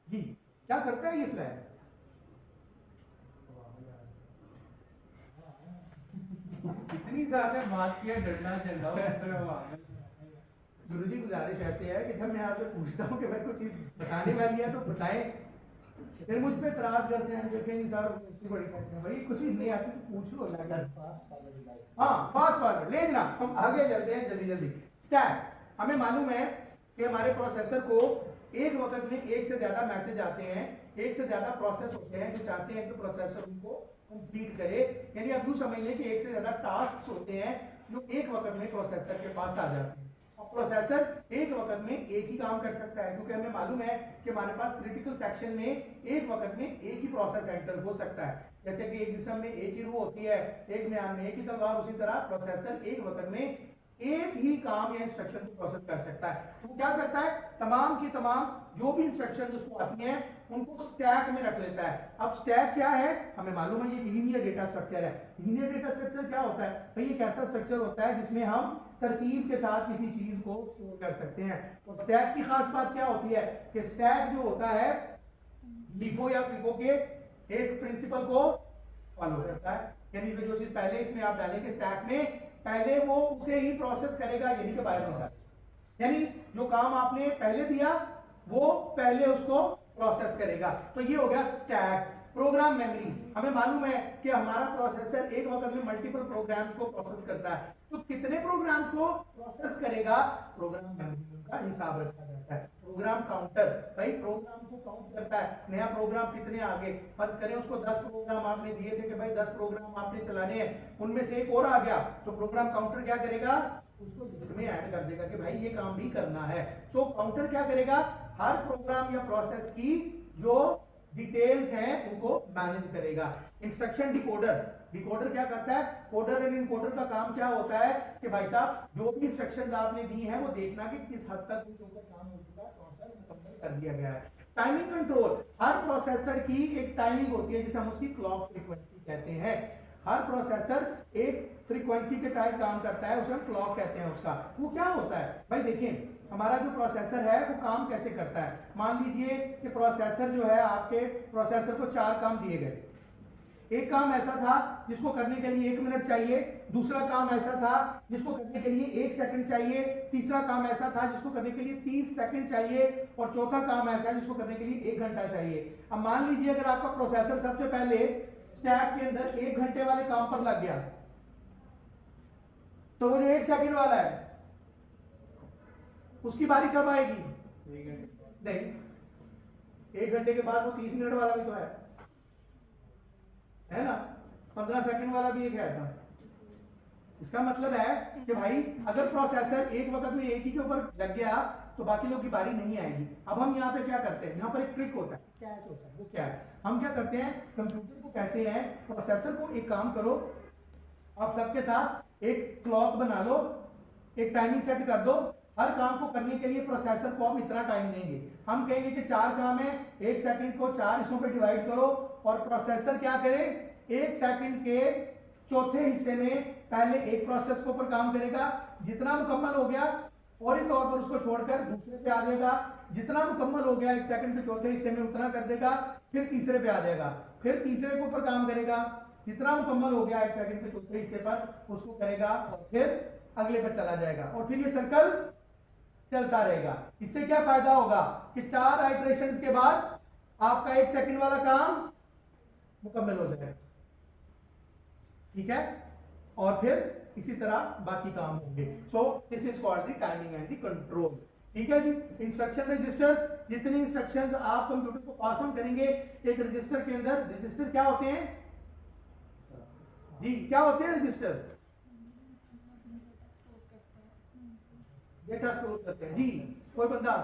जी, क्या करता है ये फ्लैग? इतनी ज्यादा मास्क या डंडा झंडा गुरुजी गुजारिश ऐसे है कि जब मैं आपसे पूछता हूँ कि भाई कोई चीज बताने वाली है तो बताएं, फिर मुझ पे इतराज करते हैं कि नहीं सर इतनी बड़ी कहते हैं, भाई कुछ चीज नहीं आती तो पूछ लो लगा। हाँ, फास्ट फॉरवर्ड ले ना, हम आगे चलते हैं जल्दी जल्दी। स्टैक, हमें मालूम है कि हमारे प्रोसेसर को एक वक्त में एक से ज्यादा मैसेज आते हैं, एक से ज्यादा प्रोसेस होते हैं जो चाहते हैं कि प्रोसेसर उनको कंप्लीट करे। यानी आप यूं समझ लें कि एक से ज्यादा टास्क होते हैं जो एक वक्त में प्रोसेसर के पास आ जाते हैं। प्रोसेसर एक वक्त में एक ही काम कर सकता है, क्योंकि हमें मालूम है कि हमारे पास क्रिटिकल सेक्शन में एक वक्त में एक ही प्रोसेस एंटर हो सकता है। जैसे कि एक जिस्म में एक ही रूह होती है, एक म्यान में एक ही तलवार, उसी तरह प्रोसेसर एक वक्त में एक ही काम या इंस्ट्रक्शन को प्रोसेस कर सकता है। तो क्या करता है, तमाम की तमाम जो भी इंस्ट्रक्शन उसको आती हैं उनको स्टैक में रख लेता है। अब स्टैक क्या है, हमें मालूम है ये लीनियर डेटा स्ट्रक्चर है। लीनियर डेटा स्ट्रक्चर क्या होता है भाई? एक ऐसा स्ट्रक्चर होता है जिसमें हम तरतीब के साथ किसी चीज को स्टोर कर सकते हैं। और स्टैक की खास बात क्या होती है कि स्टैक जो होता है लीफो या फीफो के एक प्रिंसिपल को फॉलो करता है। यानी जो चीज पहले इसमें आप डालेंगे स्टैक में, पहले वो उसे ही प्रोसेस करेगा, यानी कि बाहर निकालेगा। यानी जो काम आपने पहले दिया वो पहले उसको प्रोसेस करेगा। तो ये हो गया स्टैक। प्रोग्राम मेमोरी, हमें मालूम है कि हमारा प्रोसेसर एक वक्त में मल्टीपल प्रोग्राम्स को प्रोसेस करता है। तो कितने प्रोग्राम्स को प्रोसेस करेगा, प्रोग्राम मेमोरी का हिसाब रखा जाता है। प्रोग्राम काउंटर, भाई प्रोग्राम को काउंट करता है, नया प्रोग्राम कितने आगे। फर्ज करें उसको 10 प्रोग्राम आपने दिए थे कि भाई 10 प्रोग्राम आपने चलाने हैं, उनमें से एक और आ गया, तो प्रोग्राम काउंटर क्या करेगा, उसको जिसमें ऐड कर देगा कि भाई ये काम भी करना है। तो काउंटर क्या करेगा, हर प्रोग्राम या प्रोसेस की जो डिटेल्स हैं उनको मैनेज करेगा। इंस्ट्रक्शन डिकोडर, डिकोडर क्या करता है, कोडर एंड इनकोडर का काम क्या होता है कि भाई साहब जो भी इंस्ट्रक्शंस आपने दी हैं वो देखना कि किस हद तक उनके ऊपर काम हो चुका है, प्रोसेस मुकम्मल कर दिया गया है। टाइमिंग कंट्रोल, हर प्रोसेसर की एक टाइमिंग होती है जिसे हम उसकी क्लॉक फ्रीक्वेंसी कहते हैं। हर प्रोसेसर एक फ्रीक्वेंसी के तहत काम करता है, उसे हम क्लॉक कहते हैं उसका। वो क्या होता है भाई, देखिए हमारा जो प्रोसेसर है वो काम कैसे करता है। मान लीजिए कि प्रोसेसर जो है, आपके प्रोसेसर को 4 काम दिए गए। एक काम ऐसा था जिसको करने के लिए 1 मिनट चाहिए, दूसरा काम ऐसा था जिसको करने के लिए 1 सेकंड चाहिए, तीसरा काम ऐसा था जिसको करने के लिए 30 सेकंड चाहिए, और चौथा काम ऐसा है जिसको करने के लिए 1 घंटा चाहिए। अब मान लीजिए अगर आपका प्रोसेसर सबसे पहले स्टैक के अंदर 1 घंटे वाले काम पर लग गया, तो वो जो 1 सेकंड वाला है उसकी बारी कब आएगी? नहीं, 1 घंटे के बाद वो 30 मिनट वाला भी तो है ना, 15 सेकंड वाला भी एक है था। इसका मतलब है कि भाई अगर प्रोसेसर एक वक्त में एक ही के ऊपर लग गया तो बाकी लोग की बारी नहीं आएगी। अब हम यहाँ पे क्या करते हैं, यहाँ पर एक ट्रिक होता है, कैच होता है। वो क्या है, हम क्या करते हैं, कंप्यूटर को कहते हैं प्रोसेसर को एक काम करो, आप सबके साथ एक क्लॉक बना लो, एक टाइमिंग सेट कर दो, हर काम को करने के लिए प्रोसेसर को हम इतना टाइम देंगे। हम कहेंगे कि 4 काम है, 1 सेकंड को 4 हिस्सों पे डिवाइड करो, और प्रोसेसर क्या करे, 1 सेकंड के चौथे हिस्से में पहले एक प्रोसेस के ऊपर काम करेगा, जितना मुकम्मल हो गया फौरी तौर पर उसको छोड़कर दूसरे पे आ जाएगा, जितना मुकम्मल हो गया 1 सेकंड के चौथे हिस्से में उतना कर देगा, फिर तीसरे पे आ जाएगा, फिर तीसरे के ऊपर काम करेगा, जितना मुकम्मल हो गया 1 सेकंड के चौथे हिस्से पर उसको करेगा, और फिर अगले पर चला जाएगा, और फिर ये सर्कल चलता रहेगा। इससे क्या फायदा होगा कि 4 आइटरेशंस के बाद आपका 1 सेकंड वाला काम मुकम्मल हो जाएगा, ठीक है, और फिर इसी तरह बाकी काम होंगे। So this is called the timing and the control. ठीक है जी। इंस्ट्रक्शन रजिस्टर्स, जितनी इंस्ट्रक्शंस आप कंप्यूटर को पास ऑन करेंगे एक रजिस्टर के अंदर, रजिस्टर क्या होते हैं जी, क्या होते हैं रजिस्टर, डेटा स्टोर करते हैं जी। कोई बंदा?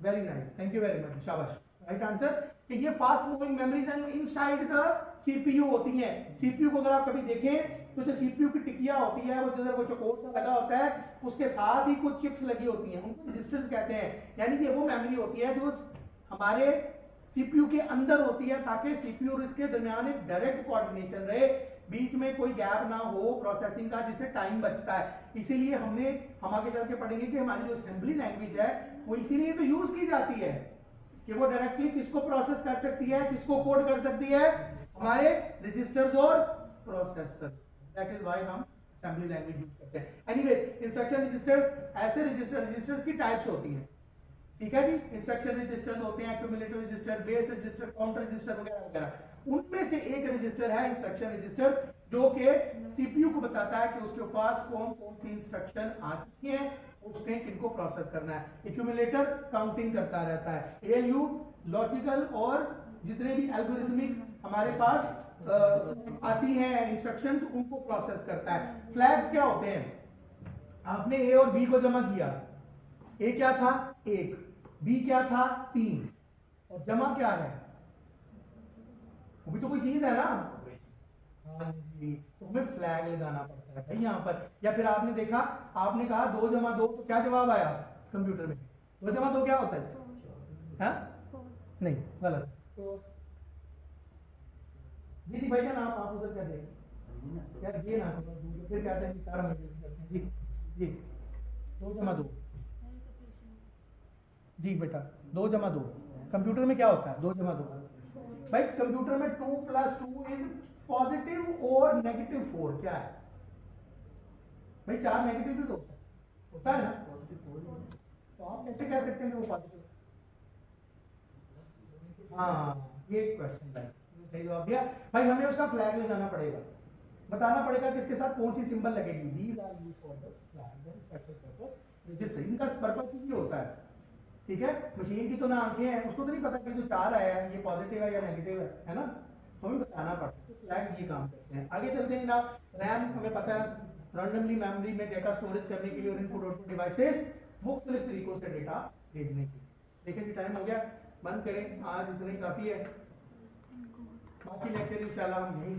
Very nice, thank you very much, शाबाश, राइट आंसर। कि ये fast moving memories and inside the CPU होती हैं। सीपीयू को अगर आप कभी देखें तो जो सीपीयू की टिकिया होती है वो जिधर वो चौकोर सा लगा होता है उसके साथ ही कुछ चिप्स लगी होती हैं, उनको रजिस्टर्स कहते हैं। यानी कि वो मेमोरी होती है जो हमारे सीपीयू के अंदर होती है ताकि सीपीयू और इसके दरमियान एक डायरेक्ट कोऑर्डिनेशन रहे, बीच में कोई गैप ना हो प्रोसेसिंग का, जिससे टाइम बचता है। इसीलिए हम आगे चल के पढ़ेंगे कि हमारी जो असेंबली लैंग्वेज है वो इसीलिए तो यूज की जाती है कि वो डायरेक्टली किसको प्रोसेस कर सकती है, किसको कोड कर सकती है, हमारे रजिस्टर्स और प्रोसेसर। दैट इज व्हाई हम असेंबली लैंग्वेज यूज करते हैं। एनीवे, इंस्ट्रक्शन रजिस्टर ऐसे रजिस्टर्स की टाइप्स होती हैं, ठीक है जी। इंस्ट्रक्शन रजिस्टर होते हैं, accumulator register, base register, counter register वगैरह वगैरह। उनमें से एक रजिस्टर है इंस्ट्रक्शन रजिस्टर जो कि सीपीयू को बताता है कि उसके पास कौन कौन सी इंस्ट्रक्शन आ चुकी हैं, उसने किनको प्रोसेस करना है। एक्यूमुलेटर काउंटिंग करता रहता है। एएलयू लॉजिकल और जितने भी एल्गोरिथमिक हमारे पास आती हैं इंस्ट्रक्शंस उनको प्रोसेस करता है। फ्लैग्स क्या होते हैं? आपने ए और बी को जमा किया, ए क्या था 1, बी क्या था 3, और जमा क्या है? वो भी तो कोई चीज है ना। हाँ जी, तो हमें फ्लैग लगाना पड़ता है भाई यहाँ पर। या फिर आपने देखा, आपने कहा 2 जमा 2, तो क्या जवाब आया कंप्यूटर में? 2 जमा 2 क्या होता है? हाँ? नहीं, गलत। तो जी भाई जान आप उधर क्या देखें यार, ये ना करो तो फिर कहते हैं कि सारा मजेज करते हैं। जी जी, 2 जमा 2 जी बेटा, 2 जमा 2 कंप्यूटर में क्या होता है? 2 जमा 2 भाई कंप्यूटर में 2 + 2 इज पॉजिटिव और नेगेटिव 4 क्या है भाई? 4 नेगेटिव भी तो होता है ना, तो आप कैसे कह सकते हैं कि वो पॉजिटिव? हाँ, ये क्वेश्चन है, सही जवाब दिया भाई। हमें उसका फ्लैग लगाना पड़ेगा, बताना पड़ेगा कि इसके साथ कौन सी सिंबल लगेगी। These are used for the flag and special purpose register. इनका पर्पस ही होता है, ठीक है। मशीन की तो ना आंखें हैं, उसको तो नहीं पता कि जो 4 आया है ये पॉजिटिव है या नेगेटिव है ना, तो हमें बताना पड़ता है। तो फ्लैग ये काम करते हैं। आगे चलते हैं जनाब। रैम हमें पता है रैंडमली मेमोरी में डेटा स्टोरेज करने के लिए और इनपुट आउटपुट डिवाइसेस मुख्तलिफ तरीकों से डेटा भेजने के लिए। देखिए जी टाइम हो गया, बंद करें, आज इतना ही काफी है। बाकी लेक्चर इंशाल्लाह हम यहीं